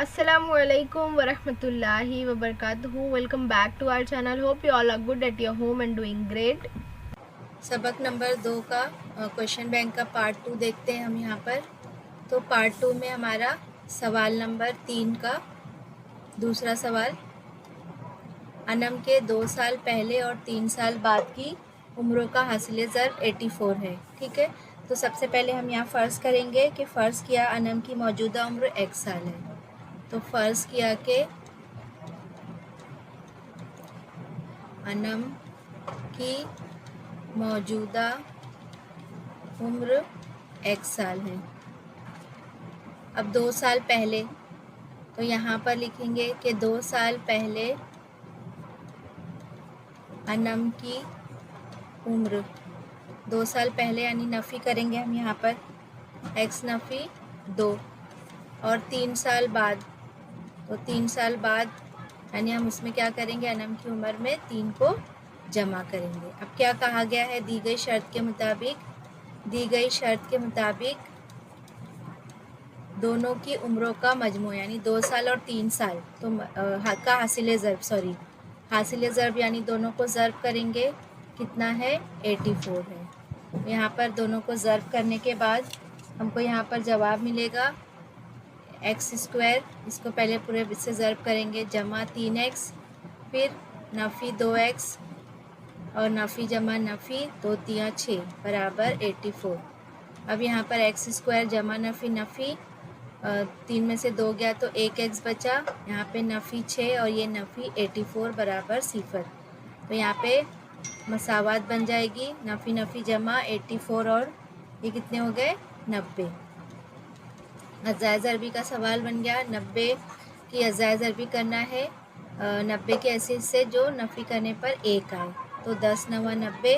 Assalamualaikum warahmatullahi wabarakatuh. Welcome back to our channel. Hope you all are good at your home and doing great. सबक number 2 का question bank का part 2 देखते हैं हम यहाँ पर। तो पार्ट 2 में हमारा सवाल नंबर 3 का दूसरा सवाल, अनम के 2 साल पहले और 3 साल बाद की उम्रों का हासिल ज़र्ब 84 है। ठीक है, तो सबसे पहले हम यहाँ फ़र्ज़ करेंगे कि फ़र्ज़ किया अनम की मौजूदा उम्र x साल है। तो फ़र्ज़ किया कि अनम की मौजूदा उम्र x साल है। अब 2 साल पहले, तो यहाँ पर लिखेंगे कि 2 साल पहले अनम की उम्र, 2 साल पहले यानी नफ़ी करेंगे हम यहाँ पर, x नफ़ी 2, और 3 साल बाद, तो 3 साल बाद यानी हम उसमें क्या करेंगे, अनम की उम्र में 3 को जमा करेंगे। अब क्या कहा गया है, दी गई शर्त के मुताबिक दोनों की उम्रों का मजमू यानी 2 साल और 3 साल तो का हासिल ज़र्ब यानी दोनों को ज़र्ब करेंगे, कितना है 84 है। यहाँ पर दोनों को ज़र्ब करने के बाद हमको यहाँ पर जवाब मिलेगा x², इसको पहले पूरे से ज़र्ब करेंगे, जमा 3x, फिर नफ़ी 2x और नफ़ी जमा नफ़ी 2 3 6 बराबर 84। अब यहाँ पर x² जमा नफ़ी 3 में से 2 गया तो 1x बचा, यहाँ पे नफ़ी 6 और ये नफ़ी 84 बराबर 0। तो यहाँ पे मसावात बन जाएगी, नफ़ी जमा 84 और ये कितने हो गए 90। अज़ाए ज़रबी का सवाल बन गया, 90 की अज़ाए ज़रबी करना है 90 के ऐसे से जो नफ़ी करने पर 1 आए, तो 10 9 90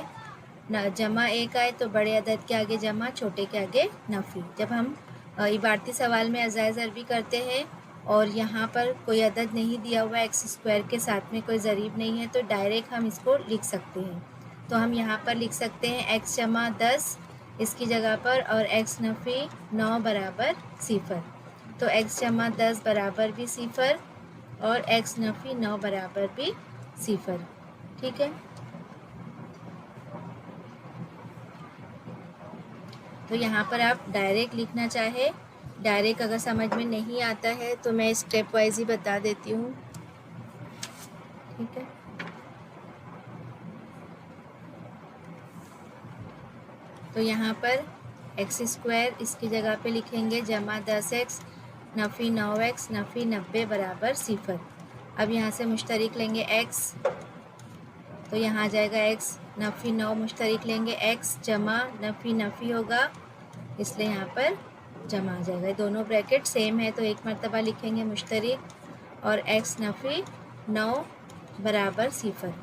जमा 1 आए तो बड़े अदद के आगे जमा, छोटे के आगे नफ़ी। जब हम इबारती सवाल में अज़ाए ज़रबी करते हैं और यहाँ पर कोई अदद नहीं दिया हुआ, x² के साथ में कोई ज़रीब नहीं है, तो डायरेक्ट हम इसको लिख सकते हैं। तो हम यहाँ पर लिख सकते हैं x जमा 10 इसकी जगह पर, और x नफ़ी 9 बराबर 0। तो x जमा 10 बराबर भी 0 और x नफ़ी 9 बराबर भी 0। ठीक है, तो यहाँ पर आप डायरेक्ट लिखना चाहे, डायरेक्ट अगर समझ में नहीं आता है तो मैं स्टेप वाइज ही बता देती हूँ। ठीक है, तो यहाँ पर x² इसकी जगह पे लिखेंगे जमा 10x नफ़ी 9x नफ़ी 90 बराबर 0। अब यहाँ से मुश्तरिक लेंगे x, तो यहाँ आ जाएगा x नफ़ी 9 मुश्तरिक लेंगे, x जमा नफ़ी होगा, इसलिए यहाँ पर जमा आ जाएगा। दोनों ब्रैकेट सेम है तो एक मरतबा लिखेंगे मुश्तरिक, और x नफ़ी 9 बराबर 0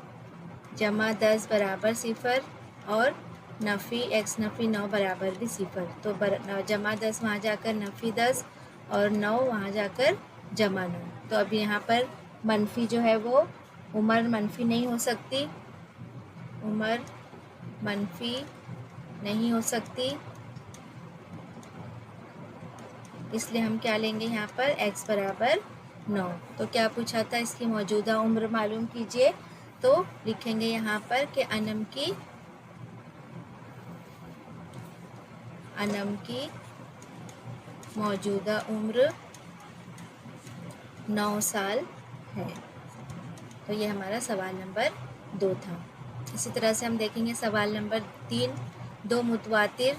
जमा 10 बराबर 0 और नफ़ी x नफ़ी 9 बराबर भी 0। तो जमा 10 वहाँ जाकर नफ़ी 10 और 9 वहाँ जाकर जमा 9। तो अब यहाँ पर मनफी जो है वो उम्र मनफी नहीं हो सकती, उम्र मनफी नहीं हो सकती, इसलिए हम क्या लेंगे यहाँ पर x बराबर 9। तो क्या पूछा था, इसकी मौजूदा उम्र मालूम कीजिए, तो लिखेंगे यहाँ पर कि अनम की मौजूदा उम्र 9 साल है। तो ये हमारा सवाल नंबर 2 था। इसी तरह से हम देखेंगे सवाल नंबर 3, 2 मुतवातिर,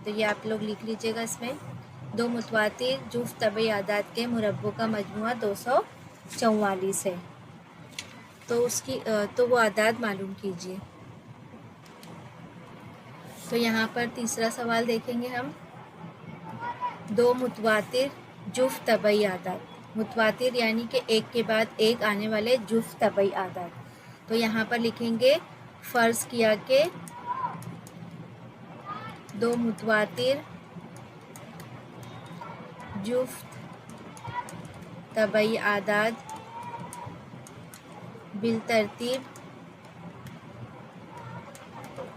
तो ये आप लोग लिख लीजिएगा, इसमें 2 मुतवातिर जुफ्त तबई आदात के मुरब्बों का मजमुआ 244 है, तो उसकी तो वो आदात मालूम कीजिए। तो यहाँ पर तीसरा सवाल देखेंगे हम, 2 मुतवातिर जुफ्त तबई आदात, मुतवातिर यानी कि एक के बाद एक आने वाले जुफ्त तबई आदात। तो यहाँ पर लिखेंगे फ़र्ज़ किया कि 2 मुतवातिर जुफ्त तबई आदात बिल तरतीब,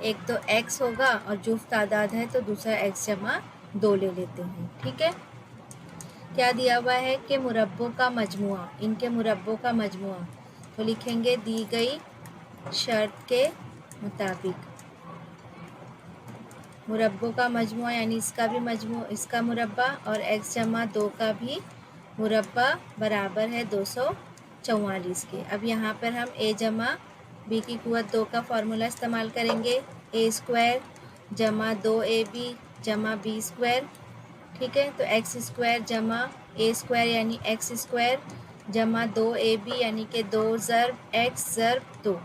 एक तो x होगा और जुफ्त आदाद है तो दूसरा x जमा 2 ले लेते हैं। ठीक है, क्या दिया हुआ है कि मुरब्बों का मजमुआ, इनके मुरब्बों का मजमुआ। तो लिखेंगे दी गई शर्त के मुताबिक। मुरब्बों का मजमुआ यानी इसका भी मजमू, इसका मुरब्बा और x जमा 2 का भी मुरब्बा बराबर है 244 के। अब यहाँ पर हम a जमा b की कुवत 2 का फार्मूला इस्तेमाल करेंगे। a स्क्वायर जमा 2ab जमा b स्क्वायर, ठीक है। तो x स्क्वायर जमा a स्क्वायर यानी x स्क्वायर जमा 2ab यानी कि 2 ज़र्ब x ज़र्ब 2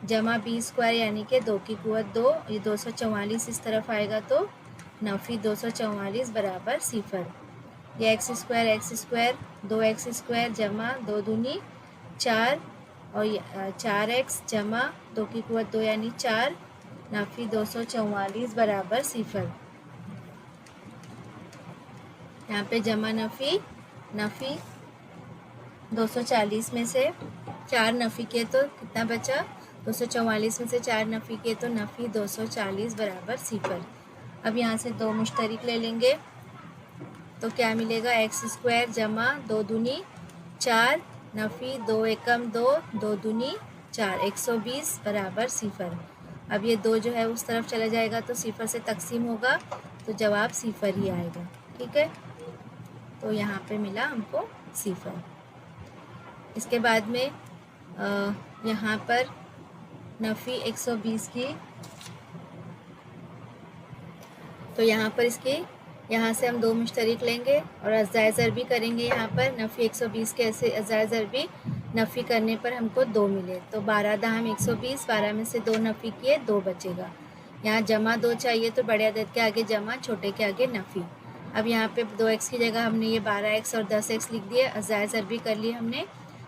जमा बी स्क्वायर यानी कि 2 की कुवत 2, ये 244 इस तरफ आएगा तो नफ़ी 244 बराबर 0। ये एक्स स्क्वायर 2x स्क्वायर जमा 2 दूनी 4 और 4x जमा 2 की कुवत 2 यानी 4, नफ़ी 244 बराबर 0। यहाँ पे जमा नफ़ी 240 में से 4 नफ़ी किए तो कितना बचा, 244 में से 4 नफ़ी किए तो नफ़ी 240 बराबर 0। अब यहाँ से 2 मुश्तरिक ले लेंगे तो क्या मिलेगा, एक्स स्क्वायर जमा 2 दूनी 4 नफ़ी 2 एकम 2 2 दूनी 4 120 बराबर 0। अब ये 2 जो है उस तरफ चला जाएगा तो 0 से तकसीम होगा तो जवाब 0 ही आएगा, ठीक है। तो यहाँ पे मिला हमको 0। इसके बाद में यहाँ पर नफ़ी 120 की, तो यहाँ पर इसकी यहाँ से हम 2 मुश्तरिक लेंगे और अज़ाए ज़रबी करेंगे। यहाँ पर नफ़ी 120 के ऐसे अज़ाए ज़रबी नफ़ी करने पर हमको 2 मिले तो 12 दहम 120, 12 में से 2 नफ़ी किए 2 बचेगा। यहाँ जमा 2 चाहिए तो बड़े अदद के आगे जमा, छोटे के आगे नफ़ी। अब यहाँ पे 2x की जगह हमने ये 12x और 10x लिख दिए, अज़ाए ज़रबी कर लिए हमने।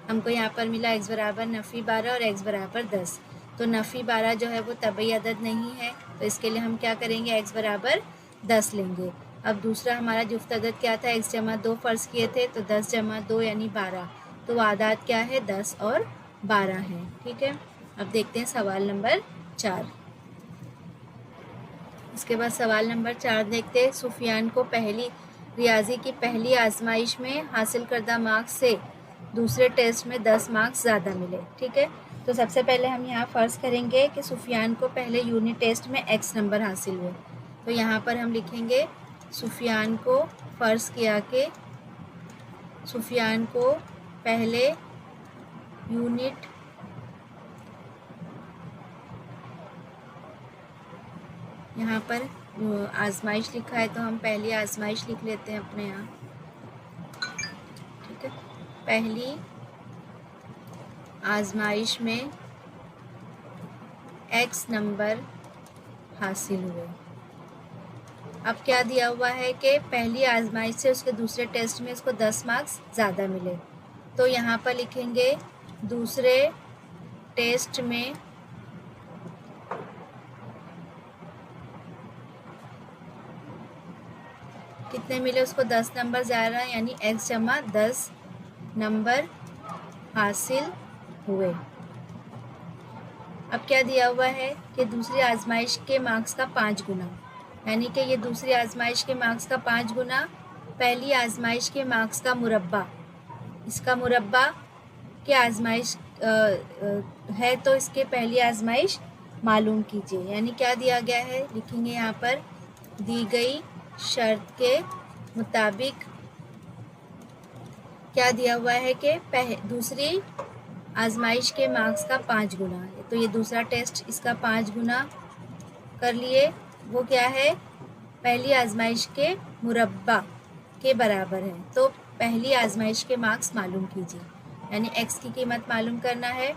हमको यहाँ पर मिला x बराबर नफ़ी 12 और x बराबर 10। तो नफ़ी 12 जो है वो तबई अदद नहीं है तो इसके लिए हम क्या करेंगे, x बराबर 10 लेंगे। अब दूसरा हमारा जुफ्त अदद क्या था, x जमा 2 फ़र्ज़ किए थे तो 10 जमा 2 यानी 12। तो आदाद क्या है, 10 और 12 है, ठीक है। अब देखते हैं सवाल नंबर 4। इसके बाद सवाल नंबर 4 देखते हैं। सुफियान को पहली रियाजी की पहली आजमाइश में हासिल करदा मार्क्स से दूसरे टेस्ट में 10 मार्क्स ज़्यादा मिले, ठीक है। तो सबसे पहले हम यहाँ फ़र्ज़ करेंगे कि सुफियान को पहले यूनिट टेस्ट में x नंबर हासिल हुए। तो यहाँ पर हम लिखेंगे सुफियान को फ़र्ज़ किया कि सुफियान को पहले यूनिट यहाँ पर आजमाइश लिखा है तो हम पहली आजमाइश लिख लेते हैं अपने यहाँ, ठीक है। पहली आजमाइश में x नंबर हासिल हुए। अब क्या दिया हुआ है कि पहली आजमाइश से उसके दूसरे टेस्ट में इसको 10 मार्क्स ज़्यादा मिले। तो यहाँ पर लिखेंगे दूसरे टेस्ट में कितने मिले, उसको 10 नंबर ज़्यादा यानी x जमा 10 नंबर हासिल हुए। अब क्या दिया हुआ है कि दूसरी आजमाइश के मार्क्स का 5 गुना, यानी कि ये दूसरी आजमाइश के मार्क्स का 5 गुना पहली आजमाइश के मार्क्स का मुरब्बा, इसका मुरब्बा की आजमाइश है तो इसके पहली आजमाइश मालूम कीजिए। यानी क्या दिया गया है, लिखेंगे यहाँ पर दी गई शर्त के मुताबिक क्या दिया हुआ है कि दूसरी आजमाइश के मार्क्स का 5 गुना है। तो ये दूसरा टेस्ट इसका 5 गुना कर लिए, वो क्या है, पहली आजमाइश के मुरब्बा के बराबर है। तो पहली आजमाइश के मार्क्स मालूम कीजिए, यानी x की कीमत मालूम करना है।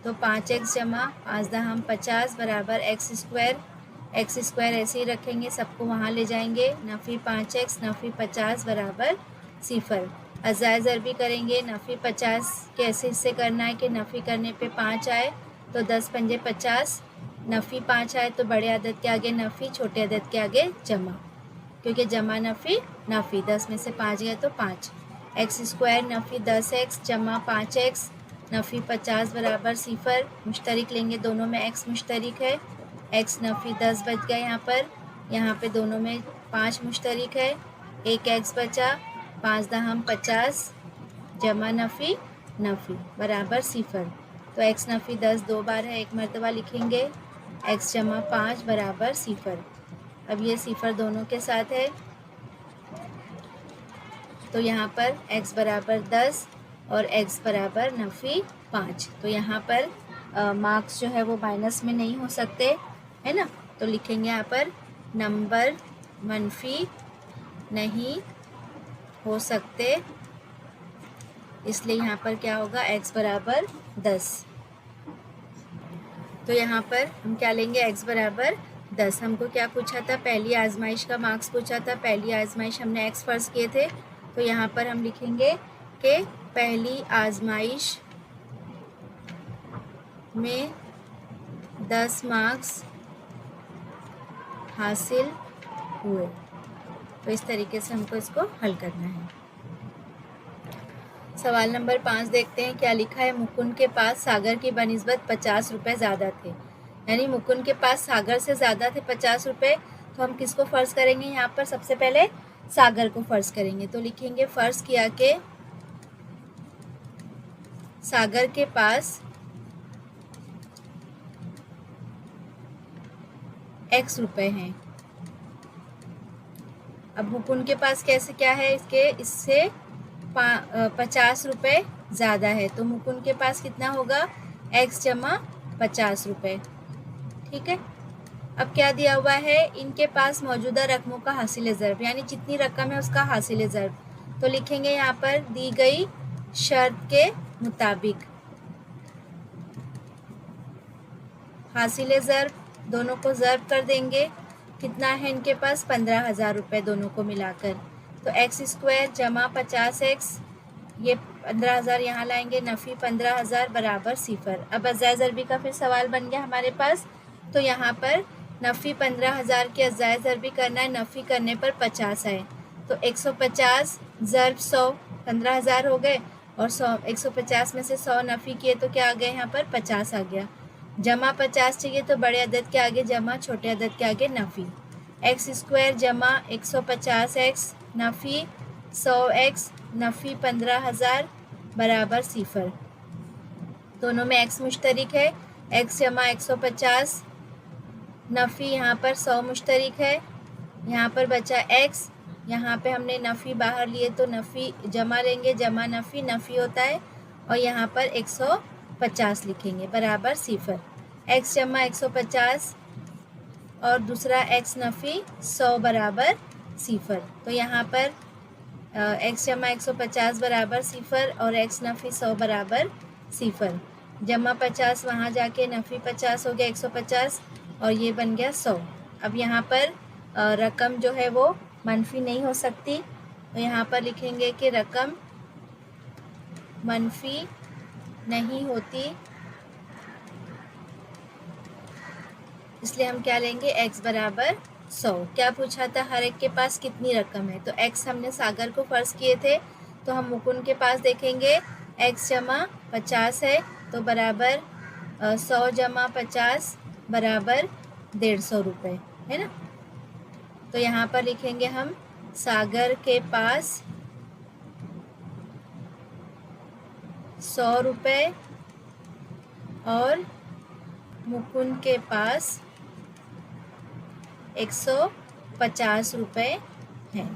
तो 5x जमा 5 दहम 50 बराबर x स्क्वायर ऐसे ही रखेंगे, सबको वहाँ ले जाएंगे। नफ़ी 5x नफ़ी 50 बराबर 0। अज़ाए ज़रबी करेंगे, नफ़ी 50 के ऐसे हिस्से करना है कि नफ़ी करने पे 5 आए तो 10 पंजे 50, नफ़ी 5 आए तो बड़े अदद के आगे नफ़ी, छोटे अदद के आगे जमा, क्योंकि जमा नफ़ी 10 में से 5 गए तो 5। x स्क्वायर नफ़ी 10x जमा 5x नफ़ी 50 बराबर 0। मुश्तरिक लेंगे, दोनों में x मुश्तरिक है, x नफ़ी 10 बच गया यहाँ पे दोनों में 5 मुश्तरिक है, एक x बचा 5 दहम 50 जमा नफ़ी नफ़ी बराबर 0। तो x नफ़ी 10 दो बार है, एक मरतबा लिखेंगे। x जमा 5 बराबर 0। अब ये 0 दोनों के साथ है, तो यहाँ पर x बराबर 10 और x बराबर नफ़ी 5। तो यहाँ पर मार्क्स जो है वो माइनस में नहीं हो सकते, है ना। तो लिखेंगे यहाँ पर नंबर मनफी नहीं हो सकते, इसलिए यहाँ पर क्या होगा, x बराबर 10। तो यहाँ पर हम क्या लेंगे, x बराबर 10। हमको क्या पूछा था, पहली आजमाइश का मार्क्स पूछा था। पहली आजमाइश हमने x फर्ज किए थे, तो यहाँ पर हम लिखेंगे कि पहली आजमाइश में 10 मार्क्स हासिल हुए। तो इस तरीके से हमको इसको हल करना है। सवाल नंबर 5 देखते हैं, क्या लिखा है। मुकुंद के पास सागर की बनिस्बत 50 रुपये ज़्यादा थे। यानी मुकुंद के पास सागर से ज़्यादा थे 50 रुपये। तो हम किसको फ़र्ज़ करेंगे, यहाँ पर सबसे पहले सागर को फ़र्ज़ करेंगे। तो लिखेंगे फ़र्ज़ किया कि सागर के पास x रुपये हैं। अब मुकुंद के पास कैसे क्या है, इससे 50 रुपये ज़्यादा है। तो मुकुंद के पास कितना होगा, x जमा 50 रुपये। ठीक है। अब क्या दिया हुआ है, इनके पास मौजूदा रकमों का हासिल ज़र्ब, यानी जितनी रकम है उसका हासिल ज़र्ब। तो लिखेंगे यहाँ पर दी गई शर्त के मुताबिक हासिल ज़र्ब, दोनों को ज़र्ब कर देंगे। कितना है इनके पास, 15,000 रुपये दोनों को मिलाकर। तो x² जमा 50x, ये 15,000 यहाँ लाएंगे, नफ़ी 15,000 बराबर 0। अब अज़ाए ज़रबी का फिर सवाल बन गया हमारे पास। तो यहाँ पर नफ़ी 15,000 के अज़ाए ज़रबी करना है, नफ़ी करने पर 50 आए। तो 150 ज़र्ब 100, 15,000 हो गए, और 150 में से 100 नफ़ी किए तो क्या आ गया, यहाँ पर 50 आ गया। जमा 50 चाहिए, तो बड़े अदद के आगे जमा, छोटे अदद के आगे नफ़ी। x² जमा 150x नफ़ी 100x नफ़ी 15,000 बराबर 0। दोनों में x मुश्तरिक है, x जमा 150 नफ़ी यहाँ पर 100 मुश्तरिक है, यहाँ पर बचा x, यहाँ पे हमने नफ़ी बाहर लिए तो नफ़ी जमा लेंगे, जमा नफ़ी नफ़ी होता है, और यहाँ पर 150 लिखेंगे बराबर 0। x जमा 150 और दूसरा x नफ़ी 100 बराबर 0। तो यहाँ पर x जमा 150 बराबर 0 और x नफ़ी 100 बराबर 0। जमा 50 वहाँ जाके नफ़ी 50 हो गया 150, और ये बन गया 100। अब यहाँ पर रकम जो है वो मनफी नहीं हो सकती, तो यहाँ पर लिखेंगे कि रकम मनफी नहीं होती, इसलिए हम क्या लेंगे, x बराबर 100। क्या पूछा था, हर एक के पास कितनी रकम है। तो x हमने सागर को फ़र्ज़ किए थे, तो हम मुकुंद के पास देखेंगे x जमा 50 है, तो बराबर 100 जमा 50 बराबर 150 रुपये, है ना। तो यहाँ पर लिखेंगे हम सागर के पास 100 रुपये और मुकुंद के पास 150 रुपये हैं।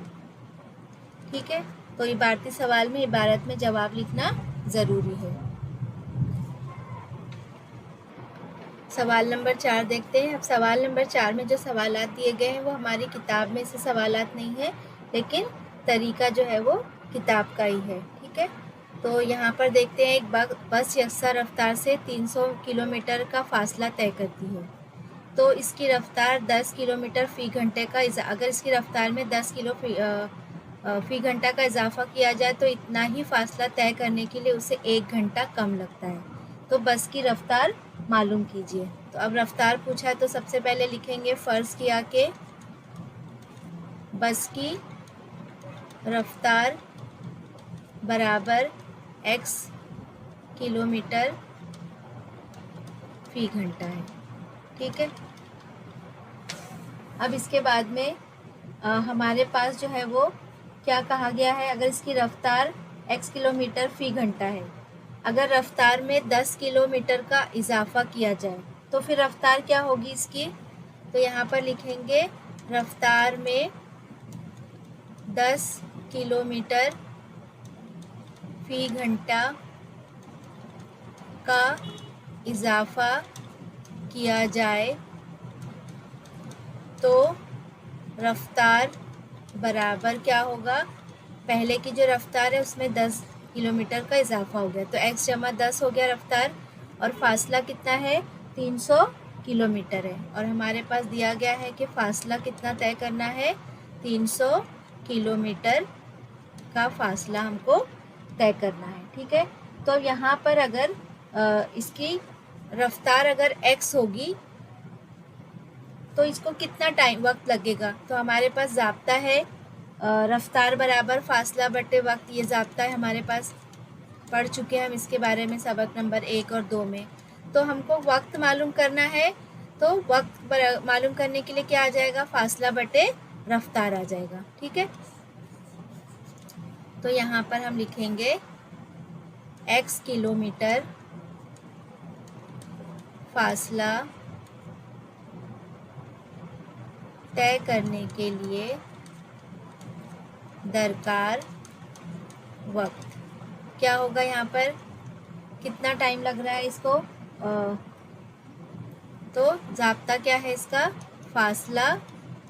ठीक है। तो इबारती सवाल में इबारत में जवाब लिखना ज़रूरी है। सवाल नंबर 4 देखते हैं। अब सवाल नंबर 4 में जो सवालात दिए गए हैं वो हमारी किताब में से सवालात नहीं है, लेकिन तरीका जो है वो किताब का ही है। ठीक है। तो यहाँ पर देखते हैं, एक बस यकसा रफ्तार से 300 किलोमीटर का फासला तय करती है। तो इसकी रफ्तार 10 किलोमीटर फ़ी घंटे का, अगर इसकी रफ्तार में 10 किलो फ़ी घंटा का इजाफा किया जाए तो इतना ही फासला तय करने के लिए उसे 1 घंटा कम लगता है। तो बस की रफ्तार मालूम कीजिए। तो अब रफ्तार पूछा है, तो सबसे पहले लिखेंगे फ़र्ज़ किया कि बस की रफ्तार बराबर x किलोमीटर फ़ी घंटा है। ठीक है। अब इसके बाद में हमारे पास जो है वो क्या कहा गया है, अगर इसकी रफ्तार x किलोमीटर फी घंटा है, अगर रफ्तार में 10 किलोमीटर का इजाफा किया जाए तो फिर रफ्तार क्या होगी इसकी। तो यहाँ पर लिखेंगे रफ्तार में 10 किलोमीटर फी घंटा का इजाफा किया जाए तो रफ्तार बराबर क्या होगा, पहले की जो रफ्तार है उसमें 10 किलोमीटर का इजाफा हो गया तो x जमा 10 हो गया रफ्तार, और फासला कितना है 300 किलोमीटर है, और हमारे पास दिया गया है कि फासला कितना तय करना है 300 किलोमीटर का फासला हमको तय करना है। ठीक है, तो यहाँ पर अगर इसकी रफ्तार अगर x होगी तो इसको कितना टाइम वक्त लगेगा, तो हमारे पास ज़ाब्ता है रफ्तार बराबर फासला बटे वक्त, ये ज़ाब्ता है हमारे पास, पढ़ चुके हैं हम इसके बारे में सबक नंबर 1 और 2 में। तो हमको वक्त मालूम करना है, तो वक्त मालूम करने के लिए क्या आ जाएगा, फासला बटे रफ्तार आ जाएगा। ठीक है, तो यहाँ पर हम लिखेंगे x किलोमीटर फासला तय करने के लिए दरकार वक्त क्या होगा, यहाँ पर कितना टाइम लग रहा है इसको, तो ज़ाब्ता क्या है इसका, फासला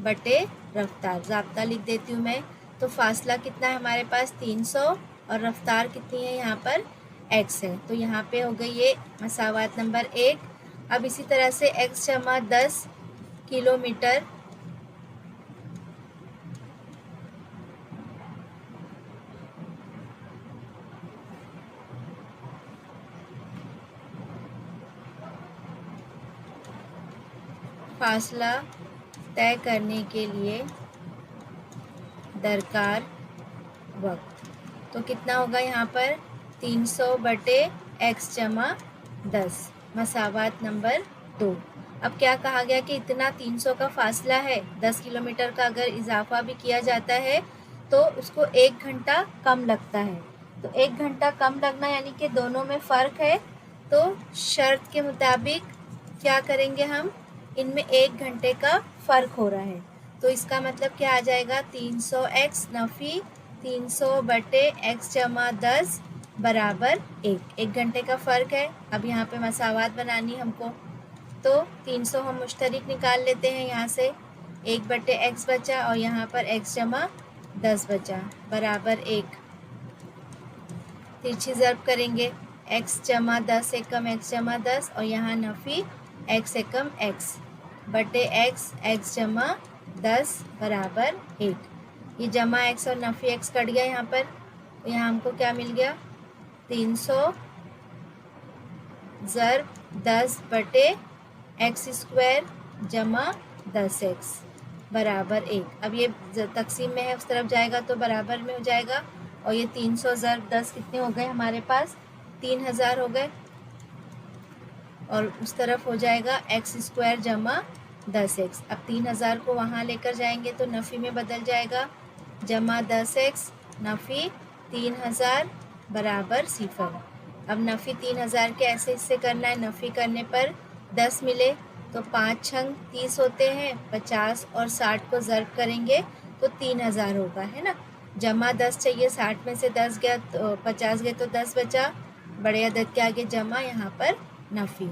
बटे रफ्तार, ज़ाब्ता लिख देती हूँ मैं। तो फासला कितना है हमारे पास 300 और रफ्तार कितनी है यहाँ पर x है, तो यहाँ पे हो गई ये मसावात नंबर 1। अब इसी तरह से x जमा 10 किलोमीटर फासला तय करने के लिए दरकार वक्त, तो कितना होगा यहाँ पर 300 बटे x जमा 10 मसावात नंबर 2। अब क्या कहा गया कि इतना 300 का फासला है, 10 किलोमीटर का अगर इजाफा भी किया जाता है तो उसको 1 घंटा कम लगता है, तो 1 घंटा कम लगना यानी कि दोनों में फ़र्क है, तो शर्त के मुताबिक क्या करेंगे हम, इनमें 1 घंटे का फ़र्क हो रहा है, तो इसका मतलब क्या आ जाएगा 300x नफ़ी 300 बटे x जमा 10 बराबर 1 घंटे का फ़र्क है। अब यहाँ पे मसावात बनानी हमको, तो 300 हम मुश्तरिक निकाल लेते हैं यहाँ से, 1 बटे x बचा और यहाँ पर x जमा 10 बचा बराबर 1, तिरछी ज़र्ब करेंगे, x जमा 10 एकम x जमा 10 और यहाँ नफ़ी x एकम x बटे x जमा 10 बराबर 1, ये जमा x और नफ़ी x कट गया यहाँ पर, तो यहाँ हमको क्या मिल गया 300 ज़र्ब 10 बटे x स्क्वायर जमा 10x बराबर 1। अब ये तकसीम में है उस तरफ जाएगा तो बराबर में हो जाएगा, और ये 300 ज़र्ब 10 कितने हो गए हमारे पास 3000 हो गए, और उस तरफ हो जाएगा x स्क्वायर जमा 10x। अब 3000 को वहाँ लेकर जाएंगे तो नफ़ी में बदल जाएगा, जमा 10x नफ़ी 3000 बराबर 0। अब नफ़ी 3000 के ऐसे हिस्से करना है, नफ़ी करने पर 10 मिले तो 5 छंग 30 होते हैं, 50 और 60 को ज़र्ब करेंगे तो 3000 होगा, है ना। जमा 10 चाहिए, 60 में से 10 गया तो 50 गए तो 10 बचा, बड़े अदद के आगे जमा, यहाँ पर नफ़ी।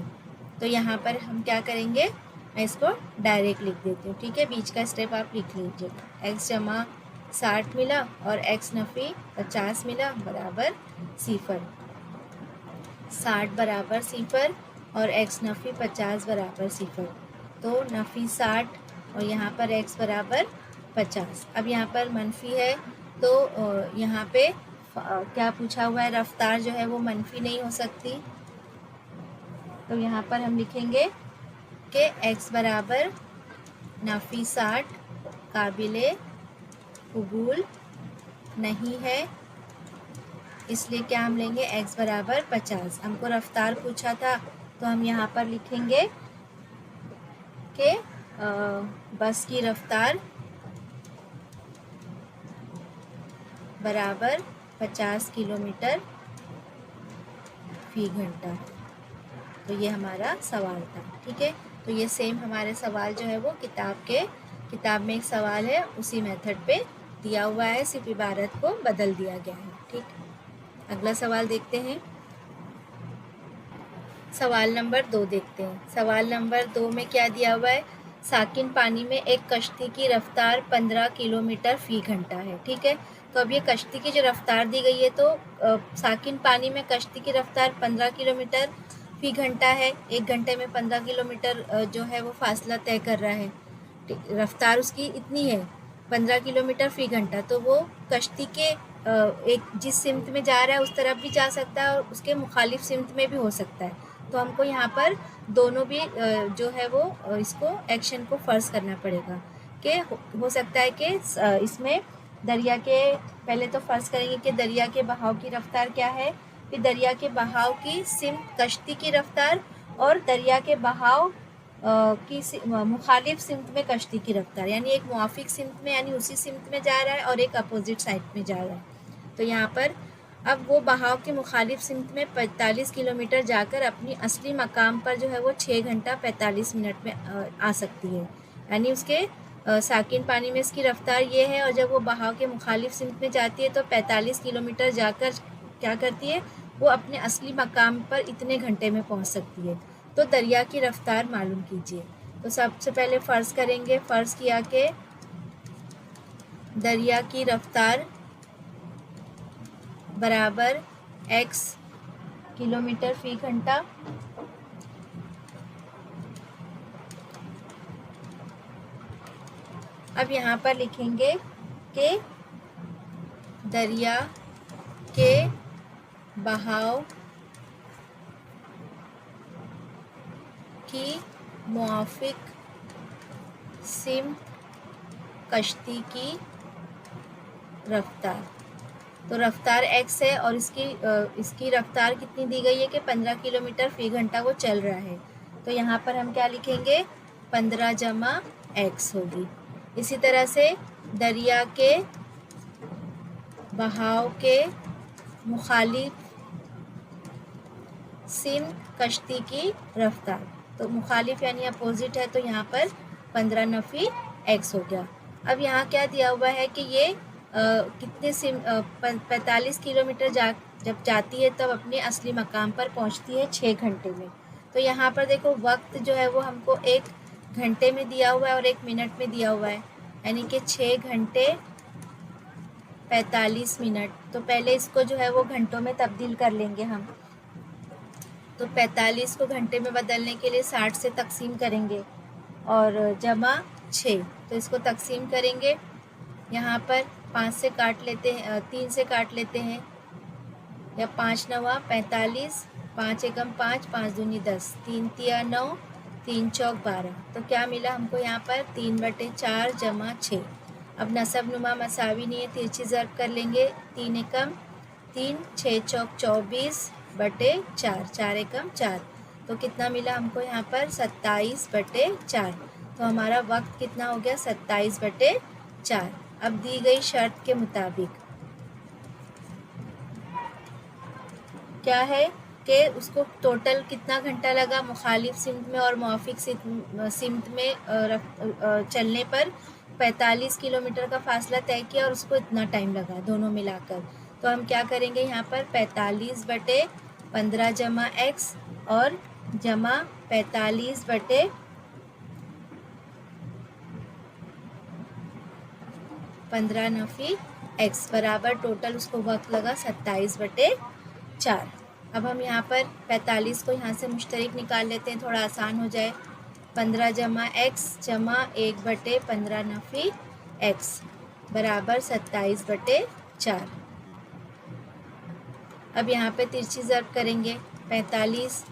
तो यहाँ पर हम क्या करेंगे, मैं इसको डायरेक्ट लिख देती हूँ, ठीक है, बीच का स्टेप आप लिख लीजिए। x जमा 60 मिला और x नफ़ी 50 मिला बराबर 0, 60 बराबर 0 और x नफ़ी 50 बराबर 0, तो नफ़ी 60 और यहाँ पर x बराबर 50। अब यहाँ पर मनफी है तो यहाँ पे क्या पूछा हुआ है, रफ्तार जो है वो मनफी नहीं हो सकती, तो यहाँ पर हम लिखेंगे कि x बराबर नफ़ी 60 काबिले कबूल नहीं है, इसलिए क्या हम लेंगे x बराबर 50। हमको रफ्तार पूछा था तो हम यहाँ पर लिखेंगे कि बस की रफ्तार बराबर 50 किलोमीटर फी घंटा है। तो ये हमारा सवाल था। ठीक है, तो ये सेम हमारे सवाल जो है वो किताब में एक सवाल है, उसी मेथड पे दिया हुआ है, सिर्फ इबारत को बदल दिया गया है। ठीक, अगला सवाल देखते हैं। सवाल नंबर 2 देखते हैं। सवाल नंबर 2 में क्या दिया हुआ है? साकिन पानी में एक कश्ती की रफ्तार 15 किलोमीटर फी घंटा है। ठीक है, तो अब ये कश्ती की जो रफ्तार दी गई है, तो साकिन पानी में कश्ती की रफ्तार 15 किलोमीटर फी घंटा है। 1 घंटे में 15 किलोमीटर जो है वो फासला तय कर रहा है। रफ्तार उसकी इतनी है 15 किलोमीटर फी घंटा, तो वो कश्ती के एक जिस सिमत में जा रहा है उस तरफ भी जा सकता है और उसके मुखालिफ सिमत में भी हो सकता है। तो हमको यहाँ पर दोनों भी जो है वो इसको एक्शन को फ़र्ज़ करना पड़ेगा कि हो सकता है कि इसमें दरिया के, पहले तो फ़र्ज़ करेंगे कि दरिया के बहाव की रफ़्तार क्या है, फिर दरिया के बहाव की सिमत कश्ती की रफ़्तार, और दरिया के बहाव की मुखालिफ सिमत में कश्ती की रफ़्तार, यानी एक मुआफ़िक सिमत में यानी उसी सिमत में जा रहा है और एक अपोजिट साइड में जा रहा है। तो यहाँ पर अब वो बहाव के मुखालिफ सिमत में 45 किलोमीटर जाकर अपनी असली मकाम पर जो है वो 6 घंटा 45 मिनट में आ सकती है। यानी उसके साकिन पानी में इसकी रफ़्तार ये है, और जब वो बहाव के मुखालिफ सिमत में जाती है तो 45 किलोमीटर जाकर क्या करती है, वो अपने असली मकाम पर इतने घंटे में पहुंच सकती है। तो दरिया की रफ़्तार मालूम कीजिए। तो सबसे पहले फ़र्ज़ करेंगे, फ़र्ज़ किया कि दरिया की रफ़्तार बराबर x किलोमीटर फी घंटा। अब यहाँ पर लिखेंगे कि दरिया के बहाव की मुआफ़िक सिमत कश्ती की रफ़्तार। तो रफ़्तार x है और इसकी रफ़्तार कितनी दी गई है कि 15 किलोमीटर फी घंटा वो चल रहा है। तो यहाँ पर हम क्या लिखेंगे, 15 जमा x होगी। इसी तरह से दरिया के बहाव के मुखालिफ सिमत कश्ती की रफ़्तार, तो मुखालिफ यानी अपोजिट है, तो यहाँ पर 15 नफ़ी x हो गया। अब यहाँ क्या दिया हुआ है कि ये कितने 45 किलोमीटर जब जाती है तब अपने असली मकाम पर पहुंचती है 6 घंटे में। तो यहाँ पर देखो वक्त जो है वो हमको 1 घंटे में दिया हुआ है और 1 मिनट में दिया हुआ है, यानी कि 6 घंटे 45 मिनट। तो पहले इसको जो है वो घंटों में तब्दील कर लेंगे हम। तो 45 को घंटे में बदलने के लिए 60 से तकसीम करेंगे और जमा 6, तो इसको तकसीम करेंगे। यहाँ पर 5 से काट लेते हैं, 3 से काट लेते हैं, या 5 नवा 45, 5 एकम 5, 5 दूनी 10, 3 तिया 9, 3 चौक 12। तो क्या मिला हमको यहाँ पर 3/4 जमा 6। अब नसब नुमा मसावी नहीं है, तिरछी ज़र्ब कर लेंगे। 3 एकम 3, 6 चौक 24/4, 4 एकम 4। तो कितना मिला हमको यहाँ पर 27/4। तो हमारा वक्त कितना हो गया 27/4। अब दी गई शर्त के मुताबिक क्या है कि उसको टोटल कितना घंटा लगा मुखालिफ सिमत में और मुआफ़िक सिमत में चलने पर 45 किलोमीटर का फासला तय किया और उसको इतना टाइम लगा दोनों मिलाकर। तो हम क्या करेंगे यहाँ पर 45/15 जमा x और जमा 45/15 नफ़ी x बराबर टोटल उसको वक्त लगा 27/4। अब हम यहाँ पर 45 को यहाँ से मुश्तरक निकाल लेते हैं, थोड़ा आसान हो जाए। 15 जमा x जमा 1/15 नफ़ी x बराबर 27/4। अब यहाँ पे तिरछी ज़र्ब करेंगे 45,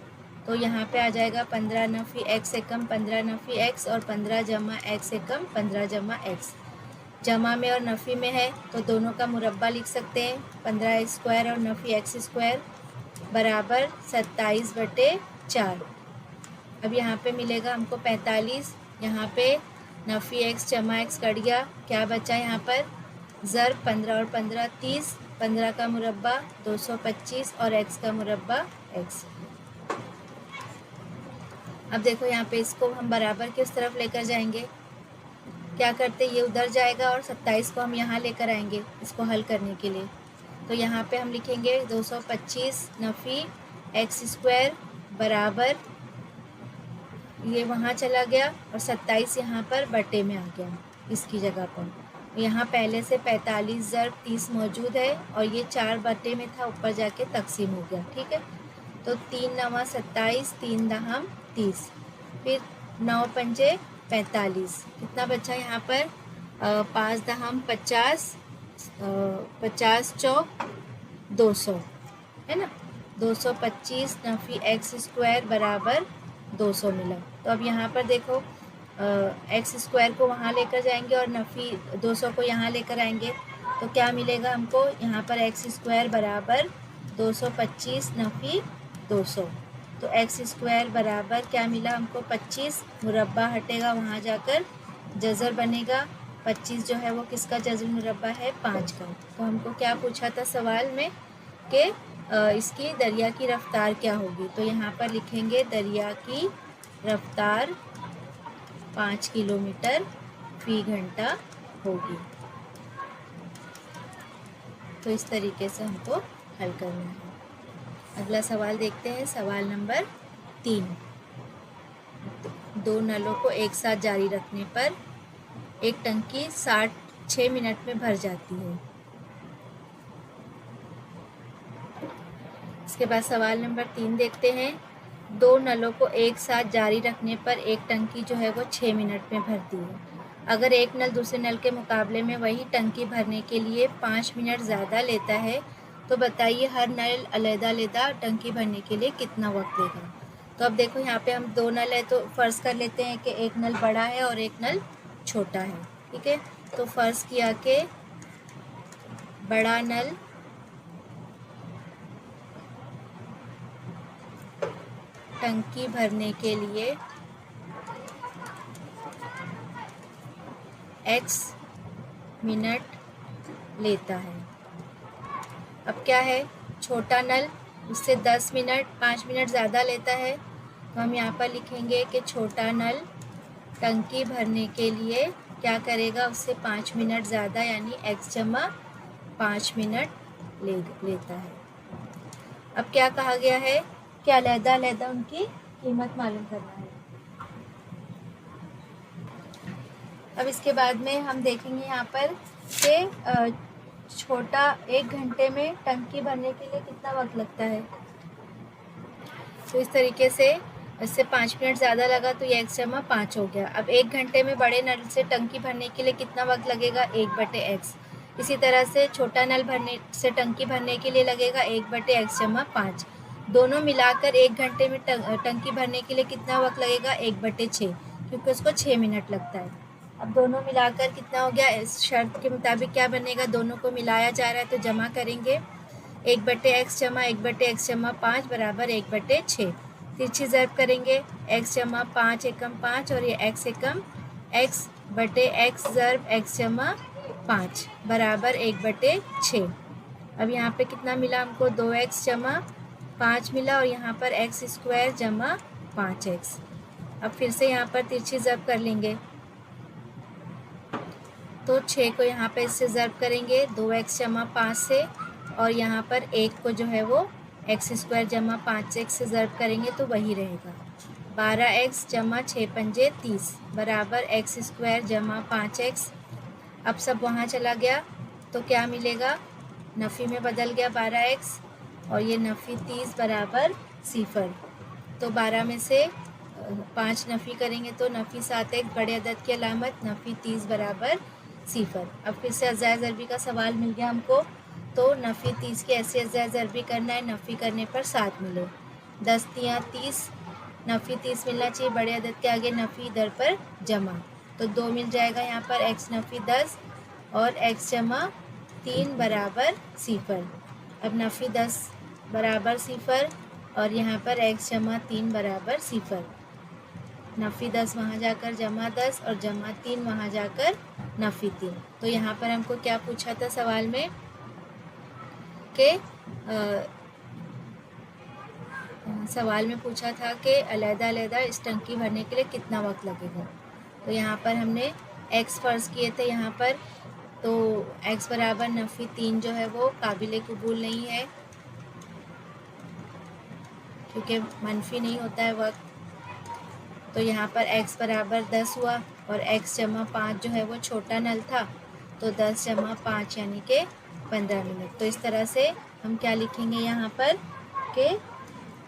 तो यहाँ पे आ जाएगा 15 नफ़ी x एकम 15 नफ़ी x और 15 जमा x एकम 15 जमा x। जमा में और नफ़ी में है तो दोनों का मुरब्बा लिख सकते हैं, 15 स्क्वायर और नफ़ी x स्क्वायर बराबर 27/4। अब यहाँ पे मिलेगा हमको 45, यहाँ पे नफ़ी x जमा x कट गया, क्या बचा यहाँ पर ज़र्ब 15 और 15 30, 15 का मुरब्बा 225 और x का मुरब्बा x। अब देखो यहाँ पे इसको हम बराबर के उस तरफ लेकर जाएंगे। क्या करते, ये उधर जाएगा और 27 को हम यहाँ लेकर आएंगे इसको हल करने के लिए। तो यहाँ पे हम लिखेंगे 225 नफ़ी x² बराबर, ये वहाँ चला गया और 27 यहाँ पर बटे में आ गया इसकी जगह पर। यहाँ पहले से 45 ज़र्ब 30 मौजूद है और ये 4 बटे में था, ऊपर जाके तकसीम हो गया। ठीक है, तो 3 9 27, 3 दहम 30, फिर 9 पंजे 45, कितना बचा यहाँ पर 5 दहम 50, 50 चौक 200, है ना। 225 नफ़ी x² बराबर 200 मिला। तो अब यहाँ पर देखो x² को वहाँ लेकर जाएंगे और नफ़ी 200 को यहाँ लेकर आएंगे, तो क्या मिलेगा हमको यहाँ पर x² बराबर 225 नफ़ी 200। तो x² बराबर क्या मिला हमको 25, मुरब्बा हटेगा वहाँ जाकर जज़र बनेगा। 25 जो है वो किसका जज़र मुरब्बा है 5 का। तो हमको क्या पूछा था सवाल में कि इसकी दरिया की रफ़्तार क्या होगी। तो यहाँ पर लिखेंगे दरिया की रफ़्तार 5 किलोमीटर फ़ी घंटा होगी। तो इस तरीके से हमको हल करना है। अगला सवाल देखते हैं, सवाल नंबर 3। 2 नलों को एक साथ जारी रखने पर एक टंकी 6 मिनट में भर जाती है। इसके बाद सवाल नंबर 3 देखते हैं। 2 नलों को एक साथ जारी रखने पर एक टंकी जो है वो 6 मिनट में भरती है। अगर एक नल दूसरे नल के मुकाबले में वही टंकी भरने के लिए 5 मिनट ज़्यादा लेता है, तो बताइए हर नल अलग-अलग टंकी भरने के लिए कितना वक्त लेगा। तो अब देखो यहाँ पे हम 2 नल है, तो फ़र्ज़ कर लेते हैं कि एक नल बड़ा है और एक नल छोटा है। ठीक है, तो फ़र्ज़ किया कि बड़ा नल टंकी भरने के लिए x मिनट लेता है। अब क्या है, छोटा नल उससे 10 मिनट 5 मिनट ज़्यादा लेता है, तो हम यहाँ पर लिखेंगे कि छोटा नल टंकी भरने के लिए क्या करेगा, उससे 5 मिनट ज़्यादा यानी x जमा 5 मिनट लेता है। अब क्या कहा गया है कि अलग-अलग उनकी कीमत मालूम करना है। अब इसके बाद में हम देखेंगे यहाँ पर कि छोटा 1 घंटे में टंकी भरने के लिए कितना वक्त लगता है। तो इस तरीके से इससे 5 मिनट ज़्यादा लगा तो ये x जमा 5 हो गया। अब 1 घंटे में बड़े नल से टंकी भरने के लिए कितना वक्त लगेगा 1/x। इसी तरह से छोटा नल भरने से टंकी भरने के लिए लगेगा 1/x जमा 5। दोनों मिलाकर 1 घंटे में टंकी भरने के लिए कितना वक्त लगेगा 1/6, क्योंकि उसको 6 मिनट लगता है। अब दोनों मिलाकर कितना हो गया, इस शर्त के मुताबिक क्या बनेगा, दोनों को मिलाया जा रहा है तो जमा करेंगे 1/x जमा 1/x जमा 5 बराबर 1/6। तिरछी ज़र्ब करेंगे x जमा 5 एकम 5 और ये x एकम x/x ज़र्ब x जमा 5 बराबर 1/6। अब यहाँ पे कितना मिला हमको 2x जमा 5 मिला और यहाँ पर x² जमा 5x। अब फिर से यहाँ पर तिरछी ज़र्ब कर लेंगे, तो 6 को यहाँ पर इससे ज़र्ब करेंगे 2x जमा 5 से, और यहाँ पर 1 को जो है वो x² जमा 5x से ज़र्ब करेंगे तो वही रहेगा। 12x जमा 6 पंजे 30 बराबर x² जमा 5x। अब सब वहाँ चला गया तो क्या मिलेगा, नफ़ी में बदल गया 12x और ये नफ़ी 30 बराबर 0। तो 12 में से 5 नफ़ी करेंगे तो नफ़ी 7x बड़े अदद की अलामत नफ़ी 30 बराबर 0। अब फिर से अज़ाय ज़रबी का सवाल मिल गया हमको, तो नफ़ी 30 की ऐसे अज़ाय ज़रबी करना है, नफ़ी करने पर 7 मिले। 10 तियाँ 30, नफ़ी 30 मिलना चाहिए, बड़े अदद के आगे नफ़ी इधर पर जमा, तो 2 मिल जाएगा यहाँ पर x नफ़ी 10 और x जमा 3 बराबर 0। अब नफ़ी 10 बराबर 0 और यहाँ पर x जमा 3 बराबर 0। नफ़ी 10 वहाँ जाकर जमा 10 और जमा 3 वहाँ जाकर नफ़ी 3। तो यहाँ पर हमको क्या पूछा था सवाल में कि सवाल में पूछा था कि अलग-अलग इस टंकी भरने के लिए कितना वक्त लगेगा। तो यहाँ पर हमने x फ़र्ज़ किए थे यहाँ पर, तो x बराबर नफ़ी 3 जो है वो काबिल कबूल नहीं है, क्योंकि मनफी नहीं होता है वक्त। तो यहाँ पर x बराबर 10 हुआ और x जमा 5 जो है वो छोटा नल था, तो 10 जमा 5 यानी कि 15 मिनट। तो इस तरह से हम क्या लिखेंगे यहाँ पर कि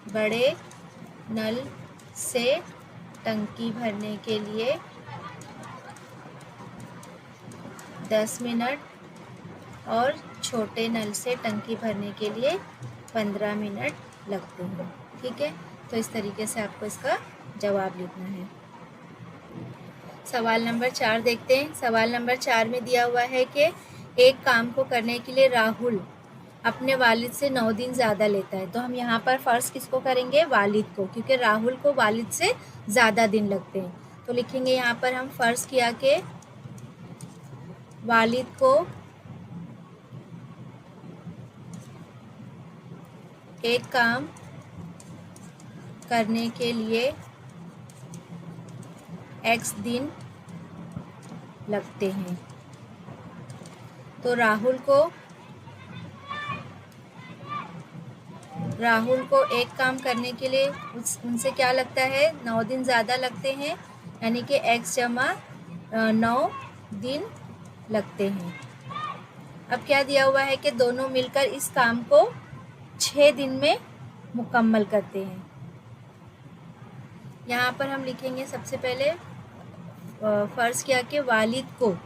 बड़े नल से टंकी भरने के लिए 10 मिनट और छोटे नल से टंकी भरने के लिए 15 मिनट लगते हैं। ठीक है, तो इस तरीके से आपको इसका जवाब लिखना है। सवाल नंबर 4 देखते हैं। सवाल नंबर 4 में दिया हुआ है कि एक काम को करने के लिए राहुल अपने वालिद से 9 दिन ज़्यादा लेता है। तो हम यहाँ पर फ़र्ज़ किसको करेंगे? वालिद को, क्योंकि राहुल को वालिद से ज़्यादा दिन लगते हैं। तो लिखेंगे यहाँ पर हम फ़र्ज़ किया कि वालिद को एक काम करने के लिए x दिन लगते हैं। तो राहुल को एक काम करने के लिए उनसे क्या लगता है? 9 दिन ज़्यादा लगते हैं, यानी कि x जमा 9 दिन लगते हैं। अब क्या दिया हुआ है कि दोनों मिलकर इस काम को 6 दिन में मुकम्मल करते हैं। यहाँ पर हम लिखेंगे सबसे पहले फ़र्ज़ किया कि वालिद को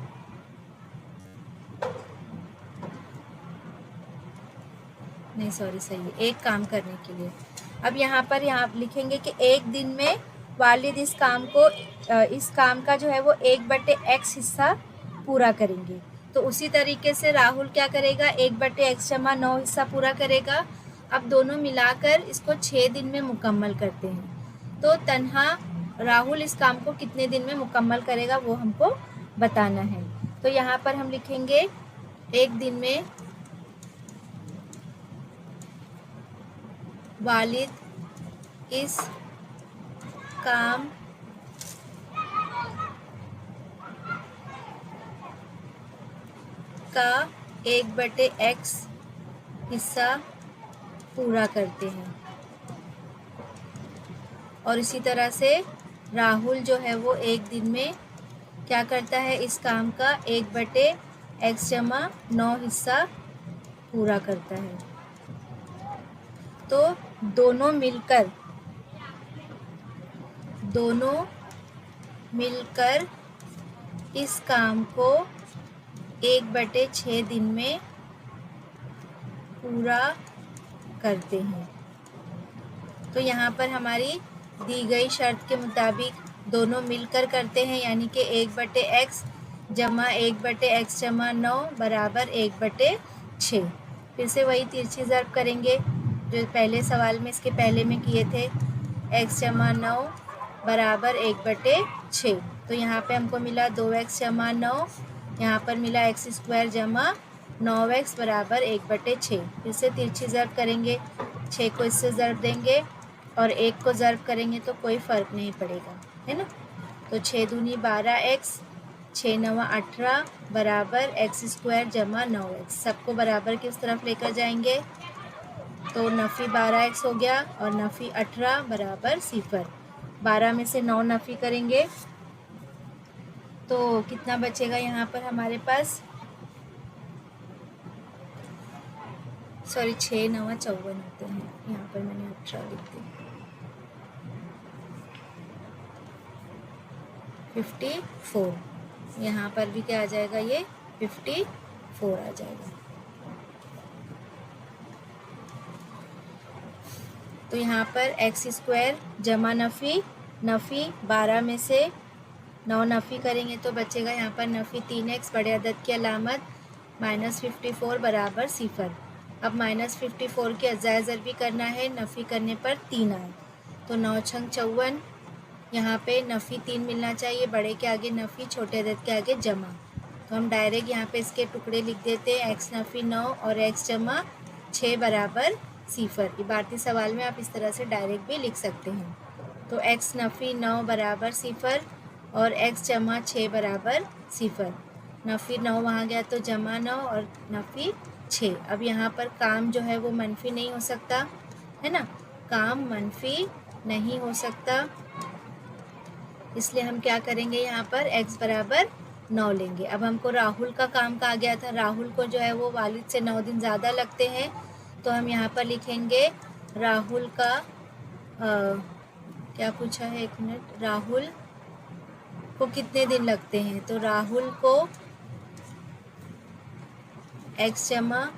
सही है, एक काम करने के लिए। अब यहाँ पर लिखेंगे कि एक दिन में वालिद इस काम का जो है वो 1/x हिस्सा पूरा करेंगे। तो उसी तरीके से राहुल क्या करेगा? 1/x जमा 9 हिस्सा पूरा करेगा। अब दोनों मिलाकर इसको 6 दिन में मुकम्मल करते हैं। तो तन्हा राहुल इस काम को कितने दिन में मुकम्मल करेगा वो हमको बताना है। तो यहाँ पर हम लिखेंगे एक दिन में वालिद इस काम का 1/x हिस्सा पूरा करते हैं। और इसी तरह से राहुल जो है वो एक दिन में क्या करता है? इस काम का 1/x जमा 9 हिस्सा पूरा करता है। तो दोनों मिलकर इस काम को 1/6 दिन में पूरा करते हैं। तो यहाँ पर हमारी दी गई शर्त के मुताबिक दोनों मिलकर करते हैं, यानी कि 1/x जमा 1/x जमा 9 बराबर 1/6। फिर से वही तिरछी ज़र्ब करेंगे जो पहले सवाल में इसके पहले में किए थे। x जमा 9 बराबर 1/6। तो यहाँ पे हमको मिला 2x जमा 9, यहाँ पर मिला x² जमा 9x बराबर 1/6। फिर से तिरछी ज़र्ब करेंगे, 6 को इससे ज़र्ब देंगे और 1 को ज़र्ब करेंगे तो कोई फ़र्क नहीं पड़ेगा, है ना। तो 6 दूनी 12x, 6 नवा 18 बराबर x² जमा 9x। सबको बराबर की उस तरफ लेकर जाएंगे तो नफ़ी 12x हो गया और नफ़ी 18 बराबर 0। 12 में से 9 नफ़ी करेंगे तो कितना बचेगा? यहाँ पर हमारे पास 6 नवा 54 होते हैं। यहाँ पर मैंने 18 लिख दी। 54। यहाँ पर भी क्या आ जाएगा? ये 54 आ जाएगा। तो यहाँ पर x² जमा नफ़ी 12 में से 9 नफ़ी करेंगे तो बचेगा यहाँ पर नफ़ी 3x बड़े अदद की अलामत -54 बराबर 0। अब -54 की अज़ाय ज़रबी करना है, नफ़ी करने पर 3 आए तो 9 छंग 54। यहाँ पे नफ़ी 3 मिलना चाहिए, बड़े के आगे नफ़ी, छोटे अदद के आगे जमा। तो हम डायरेक्ट यहाँ पे इसके टुकड़े लिख देते हैं, एक्स नफ़ी 9 और एक्स जमा 6 बराबर 0। इबारती सवाल में आप इस तरह से डायरेक्ट भी लिख सकते हैं। तो एक्स नफ़ी 9 बराबर 0 और एक्स जमा 6 बराबर 0। नफ़ी 9 वहाँ गया तो जमा 9 और नफ़ी 6। अब यहाँ पर काम जो है वो मनफी नहीं हो सकता है ना, काम मनफी नहीं हो सकता, इसलिए हम क्या करेंगे, यहाँ पर x बराबर 9 लेंगे। अब हमको राहुल का काम कहा गया था, राहुल को जो है वो वालिद से 9 दिन ज़्यादा लगते हैं, तो हम यहाँ पर लिखेंगे राहुल का क्या पूछा है, 1 मिनट, राहुल को कितने दिन लगते हैं, तो राहुल को x जमा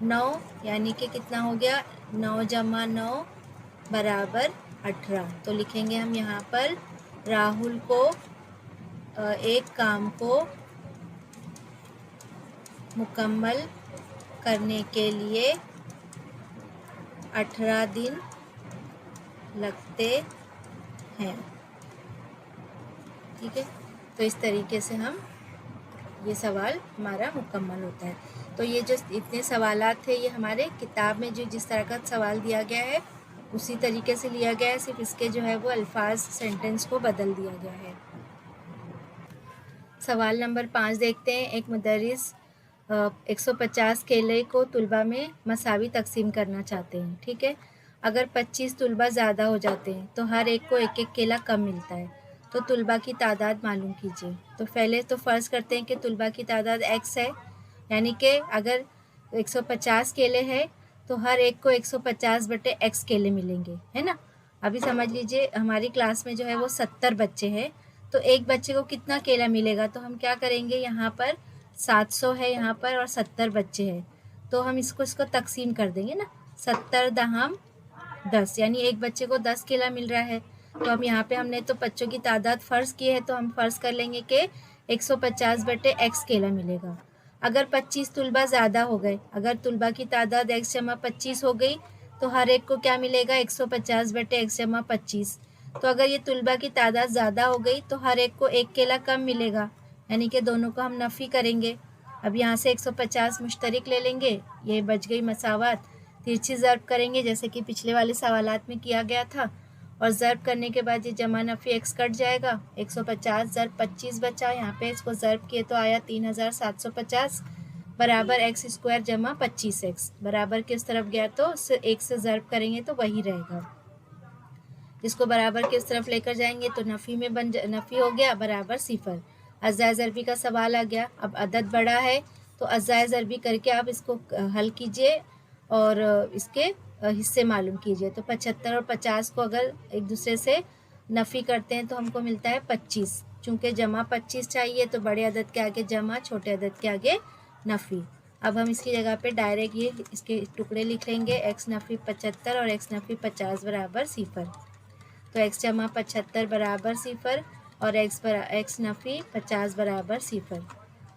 9 यानी कि कितना हो गया, 9 जमा 9 बराबर 18। तो लिखेंगे हम यहाँ पर राहुल को एक काम को मुकम्मल करने के लिए 18 दिन लगते हैं। ठीक है, तो इस तरीके से हम ये सवाल हमारा मुकम्मल होता है। तो ये जो इतने सवालात थे ये हमारे किताब में जो जिस तरह का सवाल दिया गया है उसी तरीके से लिया गया है, सिर्फ इसके जो है वो अल्फाज सेंटेंस को बदल दिया गया है। सवाल नंबर 5 देखते हैं। एक मुदर्रिस 150 केले को तुलबा में मसावी तकसीम करना चाहते हैं। ठीक है, अगर 25 तुलबा ज़्यादा हो जाते हैं तो हर एक को एक एक केला कम मिलता है, तो तुलबा की तादाद मालूम कीजिए। तो पहले तो फ़र्ज़ करते हैं कि तुलबा की तादाद x है, यानी कि अगर 150 केले हैं तो हर एक को 150/x केले मिलेंगे, है ना। अभी समझ लीजिए हमारी क्लास में जो है वो 70 बच्चे हैं, तो एक बच्चे को कितना केला मिलेगा, तो हम क्या करेंगे, यहाँ पर 700 है यहाँ पर और 70 बच्चे हैं, तो हम इसको तकसीम कर देंगे ना, 70 दहम 10, यानी एक बच्चे को 10 केला मिल रहा है। तो हम यहाँ पे हमने तो बच्चों की तादाद फ़र्ज़ की है, तो हम फ़र्ज़ कर लेंगे कि 150/x केला मिलेगा। अगर 25 तुलबा ज़्यादा हो गए, अगर तुलबा की तादाद x जमा 25 हो गई तो हर एक को क्या मिलेगा, 150/x जमा 25। तो अगर ये तुलबा की तादाद ज़्यादा हो गई तो हर एक को एक केला कम मिलेगा, यानी कि दोनों को हम नफ़ी करेंगे। अब यहाँ से 150 मुश्तरिक ले लेंगे, ये बच गई मसावत। तिरछी ज़र्ब करेंगे जैसे कि पिछले वाले सवालात में किया गया था, और ज़र्ब करने के बाद ये जमा नफ़ी x कट जाएगा, 150 ज़र्ब 25 बचा, यहाँ पे इसको ज़र्ब किए तो आया 3750 बराबर x² जमा 25x, बराबर किस तरफ गया तो एक से ज़र्ब करेंगे तो वही रहेगा। इसको बराबर किस तरफ लेकर जाएंगे तो नफ़ी में नफ़ी हो गया बराबर 0। अज़ाए ज़रबी का सवाल आ गया। अब अदद बड़ा है तो अज़ाए ज़रबी करके आप इसको हल कीजिए और इसके हिस्से मालूम कीजिए। तो 75 और 50 को अगर एक दूसरे से नफ़ी करते हैं तो हमको मिलता है 25। चूँकि जमा 25 चाहिए तो बड़े अदद के आगे जमा, छोटे अदद के आगे नफ़ी। अब हम इसकी जगह पे डायरेक्ट ये इसके टुकड़े लिख लेंगे, x नफ़ी 75 और x नफ़ी 50 बराबर 0। तो x जमा 75 बराबर 0 और x नफ़ी 50 बराबर 0।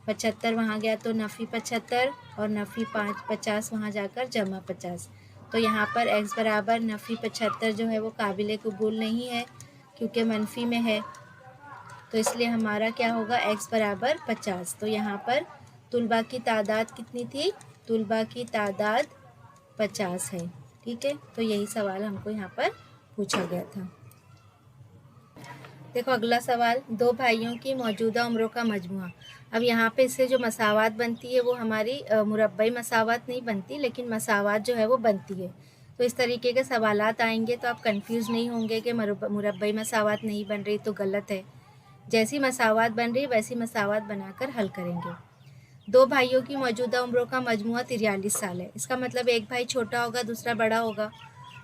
75 वहाँ गया तो नफ़ी 75 और नफ़ी 50 वहाँ जाकर जमा 50। तो यहाँ पर x बराबर नफ़ी 75 जो है वो काबिल कबूल नहीं है क्योंकि मनफी में है, तो इसलिए हमारा क्या होगा, x बराबर 50। तो यहाँ पर तुलबा की तादाद कितनी थी, तुलबा की तादाद 50 है। ठीक है, तो यही सवाल हमको यहाँ पर पूछा गया था। देखो अगला सवाल, दो भाइयों की मौजूदा उम्रों का मजमुआ। अब यहाँ पे इससे जो मसावत बनती है वो हमारी मुरब्बई मसावत नहीं बनती, लेकिन मसावत जो है वो बनती है। तो इस तरीके के सवालात आएंगे तो आप कंफ्यूज नहीं होंगे कि मुरब्बई मसावत नहीं बन रही तो गलत है। जैसी मसावत बन रही वैसी मसावत बनाकर हल करेंगे। दो भाइयों की मौजूदा उम्रों का मजमुआ 43 साल है। इसका मतलब एक भाई छोटा होगा दूसरा बड़ा होगा।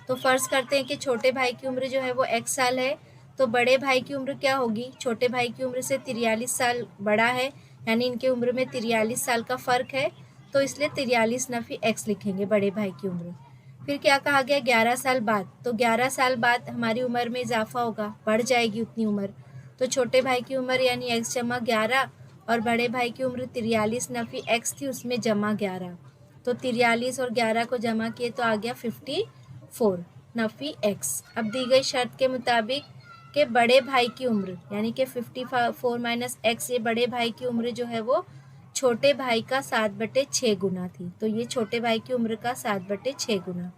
तो फ़र्ज़ करते हैं कि छोटे भाई की उम्र जो है वो x साल है, तो बड़े भाई की उम्र क्या होगी, छोटे भाई की उम्र से 43 साल बड़ा है, यानी इनके उम्र में 43 साल का फ़र्क है, तो इसलिए 43 नफ़ी x लिखेंगे बड़े भाई की उम्र। फिर क्या कहा गया, 11 साल बाद, तो 11 साल बाद हमारी उम्र में इजाफा होगा, बढ़ जाएगी उतनी उम्र। तो छोटे भाई की उम्र यानी x जमा 11 और बड़े भाई की उम्र 43 नफ़ी x थी, उसमें जमा 11, तो 43 और 11 को जमा किए तो आ गया 54 नफ़ी x। अब दी गई शर्त के मुताबिक के बड़े भाई की उम्र, यानी कि 54 माइनस एक्स, ये बड़े भाई की उम्र जो है वो छोटे भाई का 7/6 गुना थी। तो ये छोटे भाई की उम्र का 7/6 गुना।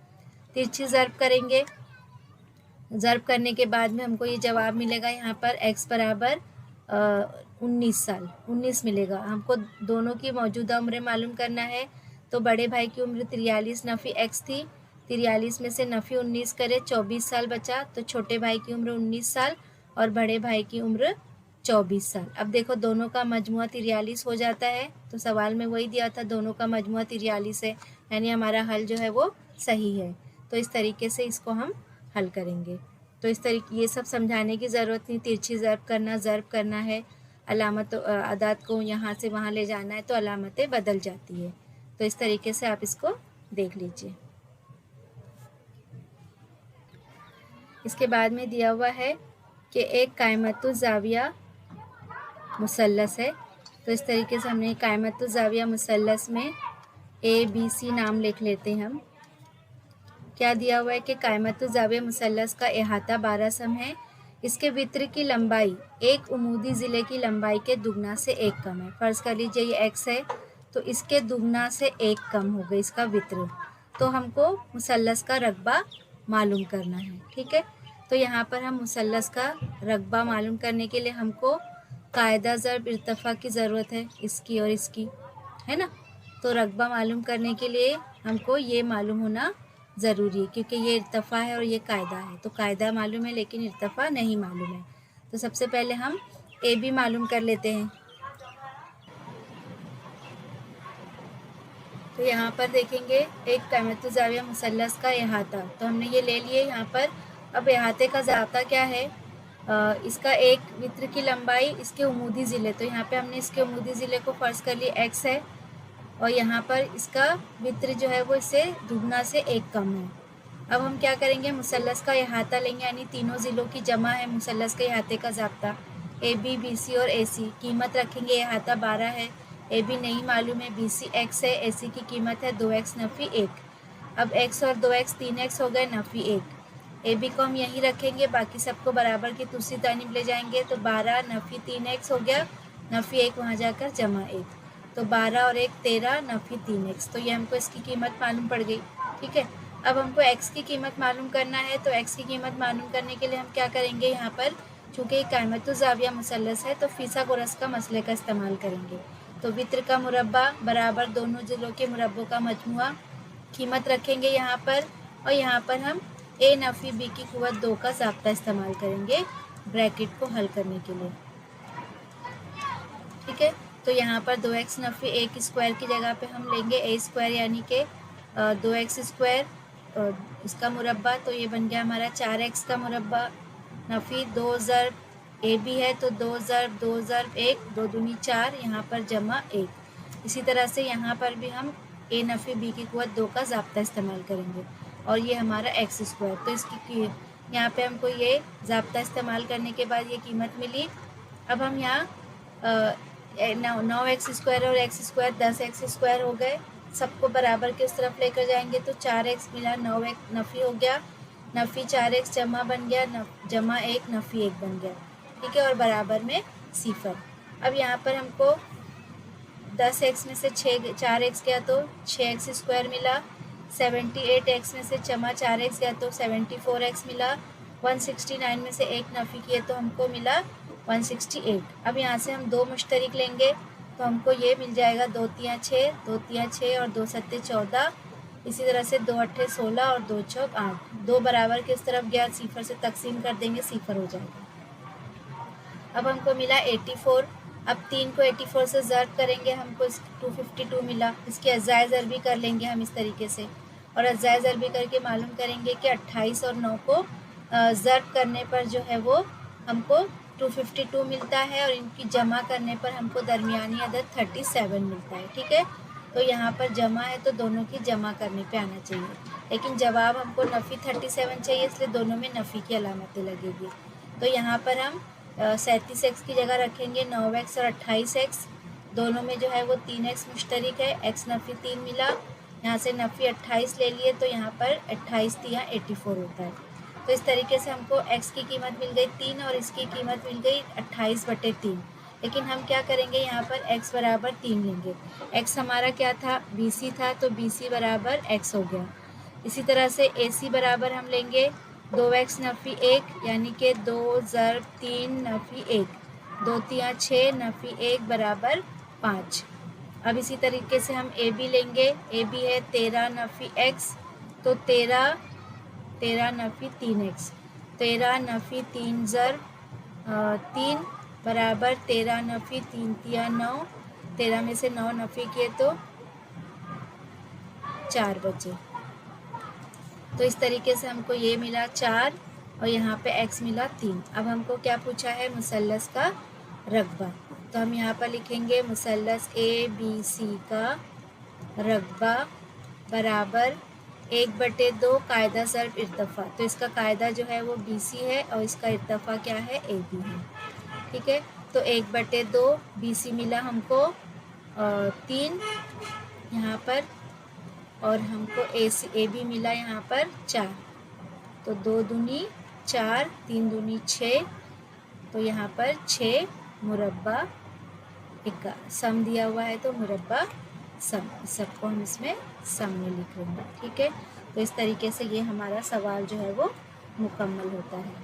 तिरछी ज़र्ब करेंगे। ज़र्ब करने के बाद में हमको ये जवाब मिलेगा यहाँ पर x बराबर 19 साल, 19 मिलेगा। हमको दोनों की मौजूदा उम्रें मालूम करना है। तो बड़े भाई की उम्र 43 नफ़ी x थी, 43 में से नफ़ी 19 करे 24 साल बचा। तो छोटे भाई की उम्र 19 साल और बड़े भाई की उम्र 24 साल। अब देखो दोनों का मजमुआ 43 हो जाता है। तो सवाल में वही दिया था, दोनों का मजमुआ 43 है, यानी हमारा हल जो है वो सही है। तो इस तरीके से इसको हम हल करेंगे। तो इस तरीके ये सब समझाने की ज़रूरत नहीं। तिरछी ज़र्ब करना है, अलामत अदाद को यहाँ से वहाँ ले जाना है तो अलामतें बदल जाती है। तो इस तरीके से आप इसको देख लीजिए। इसके बाद में दिया हुआ है कि एक कायमतुज़्ज़ाविया मुसल्लस है। तो इस तरीके से हमने कायमतुज़्ज़ाविया मुसल्लस में ABC नाम लिख लेते हैं हम। क्या दिया हुआ है कि कायमतुज़्ज़ाविया मुसल्लस का अहाता 12 सम है। इसके वित्र की लंबाई एक उमूदी ज़िले की लंबाई के दुगना से 1 कम है। फ़र्ज़ कर लीजिए ये x है, तो इसके दुगना से 1 कम हो गई इसका वित्र। तो हमको मुसल्लस का रकबा मालूम करना है, ठीक है। तो यहाँ पर हम मुसल्लस का रकबा मालूम करने के लिए हमको कायदा ज़र्ब इर्तफ़ा की ज़रूरत है, इसकी और इसकी, है ना। तो रकबा मालूम करने के लिए हमको ये मालूम होना ज़रूरी है, क्योंकि ये इर्तफ़ा है और ये कायदा है। तो कायदा मालूम है लेकिन इर्तफ़ा नहीं मालूम है। तो सबसे पहले हम AB मालूम कर लेते हैं। तो यहाँ पर देखेंगे एक कायमतुज़्ज़ाविया मुसल्लस का अहाता, तो हमने ये ले लिए यहाँ पर। अब अहाते का ज़ाब्ता क्या है, इसका एक वित्र की लंबाई इसके उमूदी ज़िले, तो यहाँ पे हमने इसके उमूदी ज़िले को फ़र्ज़ कर लिए x है और यहाँ पर इसका वित्र जो है वो इससे दुगना से 1 कम है। अब हम क्या करेंगे, मुसल्लस का अहाता लेंगे, यानी तीनों ज़िलों की जमा है मुसल्लस के अहाते का ज़ाब्ता। AB, BC और AC कीमत रखेंगे, अहाता 12 है, AB नहीं मालूम है, BC x है, AC की कीमत है 2x नफ़ी 1। अब x और 2x 3x हो गए नफ़ी 1। AB को हम यहीं रखेंगे, बाकी सबको बराबर की दूसरी जानिब ले जाएंगे। तो 12 नफ़ी 3x हो गया, नफ़ी 1 वहाँ जाकर जमा 1। तो 12 और 1 13 नफ़ी 3x। तो ये हमको इसकी कीमत मालूम पड़ गई, ठीक है। अब हमको x की कीमत मालूम करना है। तो x की कीमत मालूम करने के लिए हम क्या करेंगे, यहाँ पर चूँकि कायमतुज़्ज़ाविया मुसल्लस है तो फ़ीसा-गुरस का मसले का इस्तेमाल करेंगे। तो वित्र का मुरब्बा बराबर दोनों ज़िलों के मुरब्बों का मजमुआ, कीमत रखेंगे यहाँ पर, और यहाँ पर हम a नफ़ी b की क़ुव्वत 2 का ज़ाब्ता इस्तेमाल करेंगे ब्रैकेट को हल करने के लिए, ठीक है। तो यहाँ पर 2x नफ़ी a की स्क्वायर की जगह पे हम लेंगे a स्क्वायर, यानी कि 2x स्क्वायर इसका मुरब्बा। तो ये बन गया हमारा 4x का मुरब्बा नफ़ी 2 ज़र्ब AB है, तो 2 ज़र्ब 2 ज़र्ब 1, 2 दूनी 4, यहाँ पर जमा 1। इसी तरह से यहाँ पर भी हम a नफ़ी b की क़ुव्वत 2 का ज़ाब्ता इस्तेमाल करेंगे और ये हमारा x स्क्वायर। तो इसकी यहाँ पे हमको ये ज़ाब्ता इस्तेमाल करने के बाद ये कीमत मिली। अब हम यहाँ 9x स्क्वायर और x स्क्वायर 10x स्क्वायर हो गए, सबको बराबर के उस तरफ लेकर जाएंगे। तो 4x मिला, 9x नफ़ी हो गया, नफ़ी 4x जमा बन गया, जमा 1 नफ़ी 1 बन गया, ठीक है, और बराबर में 0। अब यहाँ पर हमको 10x में से 4x गया तो 6x स्क्वायर मिला, 78x में से जमा 4x गया तो 74x मिला, 169 में से 1 नफ़ी किए तो हमको मिला 168। अब यहाँ से हम 2 मुश्तरिक लेंगे तो हमको ये मिल जाएगा 2 तियाँ 6, 2 तियाँ 6 और 2 सत्ते 14। इसी तरह से 2 अट्ठे 16 और 2 चौक 8। 2 बराबर किस तरफ गया, 0 से तकसीम कर देंगे, 0 हो जाएगा। अब हमको मिला 84। अब 3 को 84 से ज़र्ब करेंगे, हमको 252 मिला। इसकी अज़ाए ज़रबी कर लेंगे हम इस तरीके से, और अज़ाए ज़रबी करके मालूम करेंगे कि 28 और 9 को ज़र्ब करने पर जो है वो हमको 252 मिलता है, और इनकी जमा करने पर हमको दरमियानी अदद 37 मिलता है, ठीक है। तो यहाँ पर जमा है तो दोनों की जमा करने पे आना चाहिए, लेकिन जवाब हमको नफ़ी 37 चाहिए, इसलिए दोनों में नफ़ी की अलामतें लगेगी। तो यहाँ पर हम 37x की जगह रखेंगे 9x और 28x, दोनों में जो है वो 3x मुश्तरिक है, x नफ़ी 3 मिला, यहाँ से नफ़ी 28 ले लिए तो यहाँ पर 28 तियाँ 84 होता है। तो इस तरीके से हमको x की कीमत मिल गई 3 और इसकी कीमत मिल गई 28/3। लेकिन हम क्या करेंगे, यहाँ पर x बराबर 3 लेंगे। x हमारा क्या था, BC था, तो BC बराबर x हो गया। इसी तरह से AC बराबर हम लेंगे 2x नफ़ी 1, यानी कि 2 ज़रब 3 नफ़ी 1, 2 तिया 6 नफ़ी 1 बराबर 5। अब इसी तरीके से हम AB लेंगे। AB है 13 नफ़ी x, तो 13 नफ़ी 3x, 13 नफ़ी 3 ज़रब 3 बराबर 13 नफ़ी 3 तिया 9, 13 में से 9 नफ़ी किए तो 4 बचे। तो इस तरीके से हमको ये मिला 4 और यहाँ पे x मिला 3। अब हमको क्या पूछा है, मुसल्लस का रकबा। तो हम यहाँ पर लिखेंगे मुसल्लस ABC का रकबा बराबर 1/2 कायदा ज़रब इर्तफ़ा। तो इसका कायदा जो है वो BC है और इसका इर्तफ़ा क्या है, AB है। ठीक है, तो 1/2 BC मिला हमको 3 यहाँ पर, और हमको AB मिला यहाँ पर 4। तो 2 दूनी 4, 3 दूनी 6, तो यहाँ पर 6 मुरब्बा इक्का सम दिया हुआ है, तो मुरब्बा सम, सबको हम इसमें सम में लिख लेंगे। ठीक है, तो इस तरीके से ये हमारा सवाल जो है वो मुकम्मल होता है।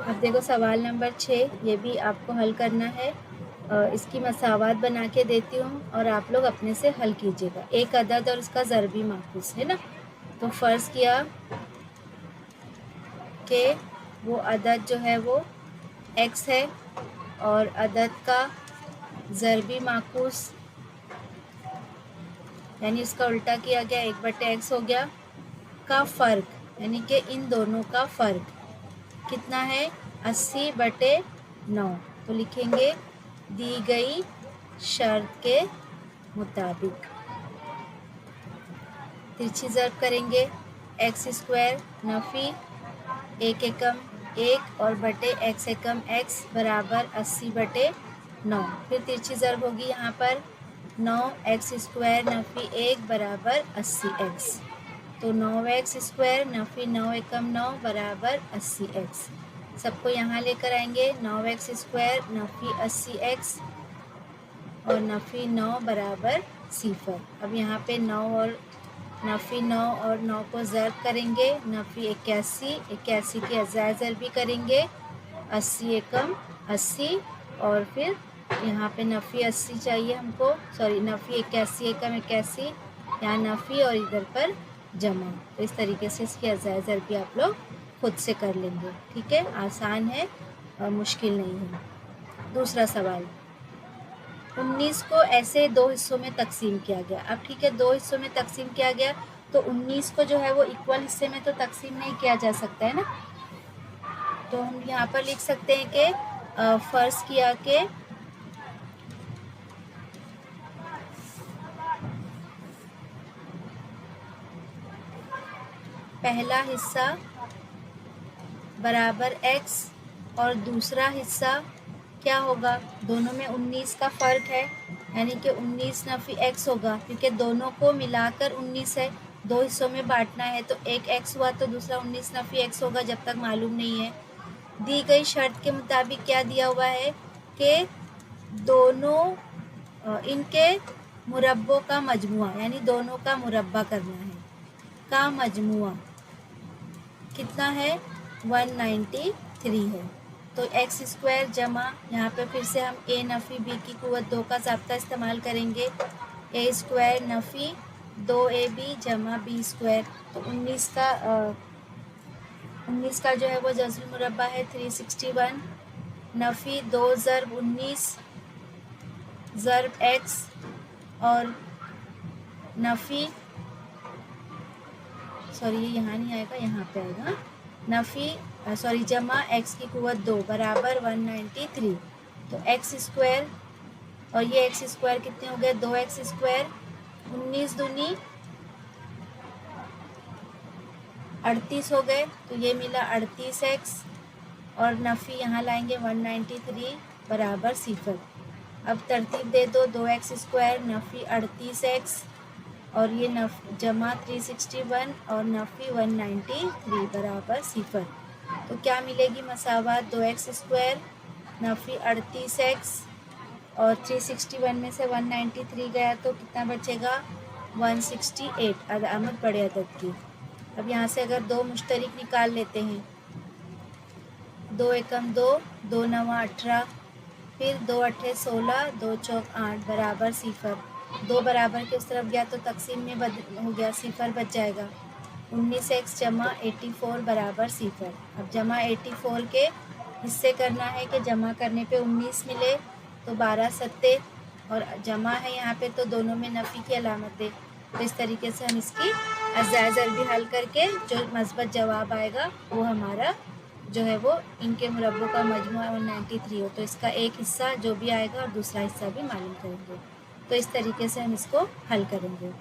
अब देखो सवाल नंबर 6, ये भी आपको हल करना है। इसकी मसावात बना के देती हूँ और आप लोग अपने से हल कीजिएगा। एक अदद और उसका ज़रबी माखूस है ना, तो फ़र्ज़ किया कि वो अदद जो है वो x है और अदद का ज़रबी माखूस यानी उसका उल्टा किया गया 1/x हो गया, का फ़र्क यानी कि इन दोनों का फ़र्क कितना है, 80/9। तो लिखेंगे दी गई शर्त के मुताबिक। तिरछी ज़रब करेंगे, x² नफ़ी 1 एकम 1 और बटे x एकम x बराबर 80/9। फिर तिरछी ज़रब होगी यहाँ पर 9x² नफ़ी 1 बराबर 80x। तो 9x² नफ़ी 9 एकम 9 बराबर 80x। सबको यहाँ लेकर आएंगे, 9x² नफ़ी 80x और नफ़ी 9 बराबर 0। अब यहाँ पे 9 और नफ़ी 9 और 9 को ज़रब करेंगे, नफ़ी 81, 81 की अज़ाय ज़रबी करेंगे, 80 एकम 80 और फिर यहाँ पे नफ़ी 80 चाहिए हमको, सॉरी नफ़ी 81 एकम 81, यहाँ नफ़ी और इधर पर जमा। तो इस तरीके से इसकी अज़ाय ज़रबी आप लोग खुद से कर लेंगे। ठीक है, आसान है और मुश्किल नहीं है। दूसरा सवाल, 19 को ऐसे 2 हिस्सों में तकसीम किया गया। अब ठीक है, 2 हिस्सों में तकसीम किया गया, तो 19 को जो है वो इक्वल हिस्से में तो तकसीम नहीं किया जा सकता है ना। तो हम यहाँ पर लिख सकते हैं कि फ़र्ज़ किया कि पहला हिस्सा बराबर x और दूसरा हिस्सा क्या होगा, दोनों में 19 का फ़र्क है, यानी कि 19 नफ़ी x होगा, क्योंकि दोनों को मिलाकर 19 है। 2 हिस्सों में बांटना है तो एक x हुआ तो दूसरा 19 नफ़ी x होगा, जब तक मालूम नहीं है। दी गई शर्त के मुताबिक क्या दिया हुआ है कि दोनों इनके मुरब्बों का मजमुआ, यानी दोनों का मुरब्बा करना है, का मजमुआ कितना है, 193 है। तो x² जमा, यहाँ पे फिर से हम a नफ़ी b की कुव्वत 2 का ज़ाब्ता इस्तेमाल करेंगे, a² नफ़ी 2ab जमा b²। तो 19 का जो है वो जज़्बुल मुरब्बा है 361, नफ़ी 2 ज़रब 19 ज़रब x और नफ़ी, सॉरी ये यहाँ नहीं आएगा, यहाँ पे आएगा, नफ़ी सॉरी जमा x की कुव्वत 2 बराबर 193। तो x² और ये x² कितने हो गए, 2x², 19 दूनी 38 हो गए, तो ये मिला 38x और नफ़ी यहाँ लाएंगे 193 बराबर 0। अब तरतीब दे दो, 2x² नफ़ी 38x और ये जमा 361 और नफ़ी 193 बराबर 0। तो क्या मिलेगी मसावत, 2x² नफ़ी 38x और 361 में से 193 गया तो कितना बचेगा, 168 अलामत बड़े अदद की। अब यहाँ से अगर 2 मुश्तरिक निकाल लेते हैं, 2 एकम 2, 2 नवा 18, फिर 2 अट्ठे 16, 2 चौक 8 बराबर 0। 2 बराबर के उस तरफ गया तो तकसीम में हो गया, 0 बच जाएगा। 19x जमा 84 बराबर 0। अब जमा 84 के हिस्से करना है कि जमा करने पे 19 मिले तो 12 सत्ते, और जमा है यहाँ पे तो दोनों में नफ़ी की अलामत है। तो इस तरीके से हम इसकी अज़ाय ज़रबी हल करके जो मस्बत जवाब आएगा वो हमारा जो है वो इनके मुरब्बों का मजमूआ 193 हो, तो इसका एक हिस्सा जो भी आएगा और दूसरा हिस्सा भी मालूम करेंगे। तो इस तरीके से हम इसको हल करेंगे।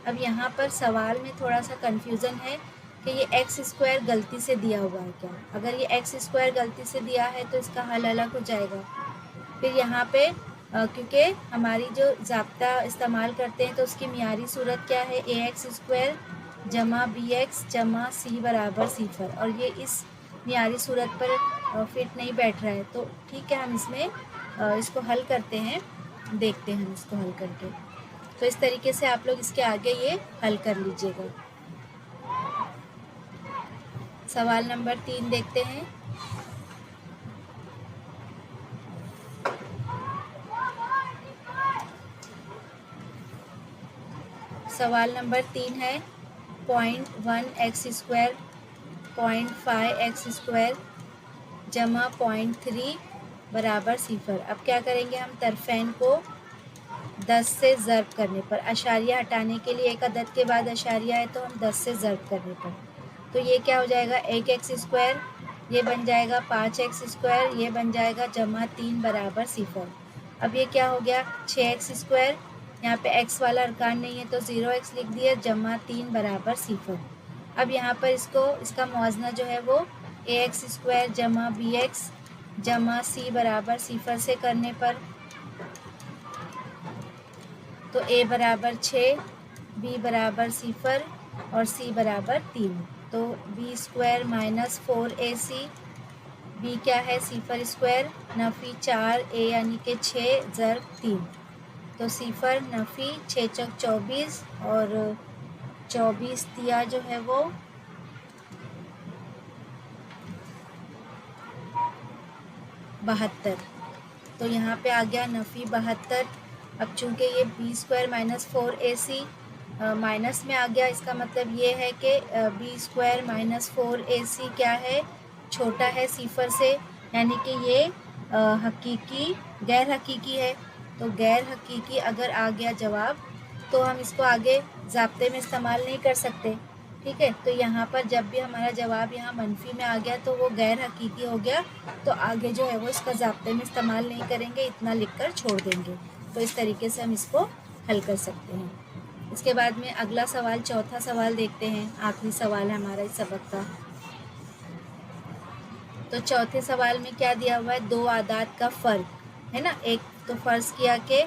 अब यहाँ पर सवाल में थोड़ा सा कन्फ्यूज़न है कि ये x² गलती से दिया हुआ है क्या। अगर ये x² गलती से दिया है तो इसका हल अलग हो जाएगा। फिर यहाँ पे क्योंकि हमारी जो ज़ाब्ता इस्तेमाल करते हैं तो उसकी मियारी सूरत क्या है, ax² जमा bx जमा c बराबर 0, और ये इस मियारी सूरत पर फिट नहीं बैठ रहा है। तो ठीक है, हम इसमें इसको हल करते हैं, देखते हैं हम इसको हल करके। तो इस तरीके से आप लोग इसके आगे ये हल कर लीजिएगा। सवाल नंबर 3 देखते हैं। सवाल नंबर 3 है 0.1x² 0.5x² जमा 0.3 बराबर 0। अब क्या करेंगे, हम तरफ़ैन को 10 से ज़र्ब करने पर, अशारिया हटाने के लिए एक अदद के बाद अशारिया है तो हम 10 से ज़र्ब करने पर, तो ये क्या हो जाएगा, 1x², ये बन जाएगा 5x², ये बन जाएगा जमा 3 बराबर 0। अब ये क्या हो गया, 6x², यहाँ पे x वाला अरकान नहीं है तो 0x लिख दिया, जमा 3 बराबर 0। अब यहाँ पर इसका मुआजना जो है वो ax² जमा bx जमा c बराबर 0 से करने पर, तो a बराबर 6, b बराबर 0 और c बराबर 3, तो b² माइनस 4ac, b क्या है 0² नफ़ी 4a यानी कि 6 ज़र्ब 3, तो 0 नफ़ी 6 चौक 24 और 24 दिया जो है वो 72, तो यहाँ पे आ गया नफ़ी 72। अब चूँकि ये b² माइनस 4ac माइनस में आ गया, इसका मतलब ये है कि b² माइनस 4ac क्या है, छोटा है 0 से, यानी कि ये हकीकी गैर हकीकी है। तो गैर हकीकी अगर आ गया जवाब तो हम इसको आगे ज़ाब्ते में इस्तेमाल नहीं कर सकते, ठीक है। तो यहाँ पर जब भी हमारा जवाब यहाँ मनफी में आ गया तो वो गैर हकीकी हो गया, तो आगे जो है वो इसका ज़ाब्ते में इस्तेमाल नहीं करेंगे, इतना लिखकर छोड़ देंगे। तो इस तरीके से हम इसको हल कर सकते हैं। इसके बाद में अगला सवाल, चौथा सवाल देखते हैं, आखिरी सवाल है हमारा इस सबक का। तो चौथे सवाल में क्या दिया हुआ है, 2 आदाद का फ़र्क है ना। एक तो फ़र्ज़ किया कि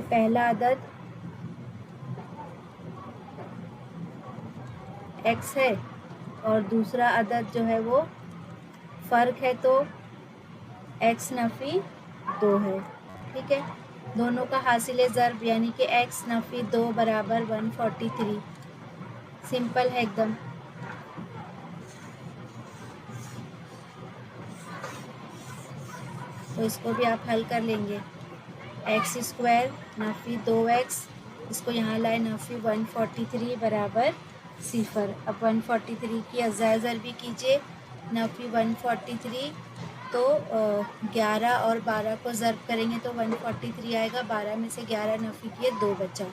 पहला अदद x है और दूसरा अदद जो है वो फ़र्क है तो x नफ़ी 2 है, ठीक है। दोनों का हासिल ज़र्ब यानी कि x नफ़ी 2 बराबर 143, सिंपल है एकदम। तो इसको भी आप हल कर लेंगे, x² नफ़ी 2x, इसको यहाँ लाए नफ़ी 143 बराबर 0। अब 143 की अज़ाय ज़रबी कीजिए, नफ़ी 143, तो 11 और 12 को ज़र्ब करेंगे तो 143 आएगा, 12 में से 11 नफ़ी किए 2 बचा।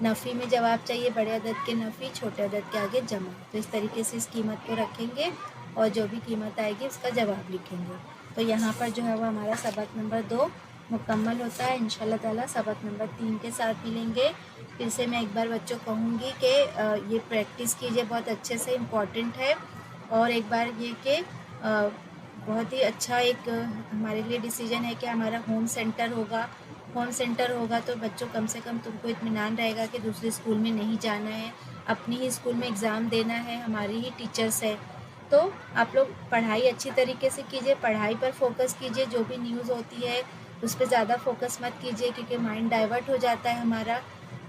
नफ़ी में जवाब चाहिए बड़े अदद के नफ़ी, छोटे अदद के आगे जमा। तो इस तरीके से इस कीमत को रखेंगे और जो भी कीमत आएगी उसका जवाब लिखेंगे। तो यहाँ पर जो है वो हमारा सबक नंबर 2 मुकम्मल होता है। इंशाल्लाह ताला सबक नंबर 3 के साथ मिलेंगे। फिर से मैं एक बार बच्चों कहूँगी कि ये प्रैक्टिस कीजिए बहुत अच्छे से, इम्पॉर्टेंट है। और एक बार ये कि बहुत ही अच्छा एक हमारे लिए डिसीजन है कि हमारा होम सेंटर होगा। होम सेंटर होगा तो बच्चों कम से कम तुमको इत्मीनान रहेगा कि दूसरे स्कूल में नहीं जाना है, अपनी ही स्कूल में एग्ज़ाम देना है, हमारी ही टीचर्स है। तो आप लोग पढ़ाई अच्छी तरीके से कीजिए, पढ़ाई पर फोकस कीजिए, जो भी न्यूज़ होती है उस पर ज़्यादा फोकस मत कीजिए क्योंकि माइंड डाइवर्ट हो जाता है हमारा।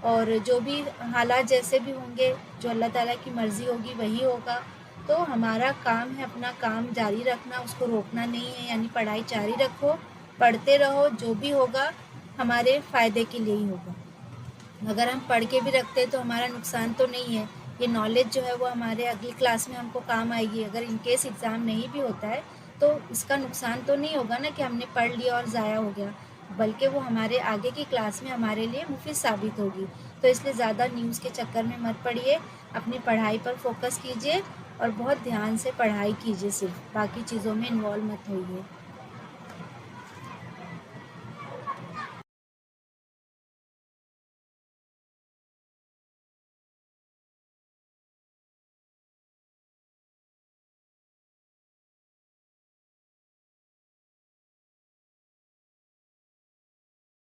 और जो भी हालात जैसे भी होंगे, जो अल्लाह ताला की मर्ज़ी होगी वही होगा। तो हमारा काम है अपना काम जारी रखना, उसको रोकना नहीं है, यानी पढ़ाई जारी रखो, पढ़ते रहो, जो भी होगा हमारे फ़ायदे के लिए ही होगा। अगर हम पढ़ के भी रखते हैं तो हमारा नुकसान तो नहीं है। ये नॉलेज जो है वो हमारे अगली क्लास में हमको काम आएगी। अगर इन केस एग्ज़ाम नहीं भी होता है तो इसका नुकसान तो नहीं होगा ना कि हमने पढ़ लिया और ज़ाया हो गया, बल्कि वो हमारे आगे की क्लास में हमारे लिए मुफीद साबित होगी। तो इसलिए ज़्यादा न्यूज़ के चक्कर में मत पड़िए, अपनी पढ़ाई पर फोकस कीजिए और बहुत ध्यान से पढ़ाई कीजिए, सिर्फ बाकी चीज़ों में इन्वॉल्व मत होइए।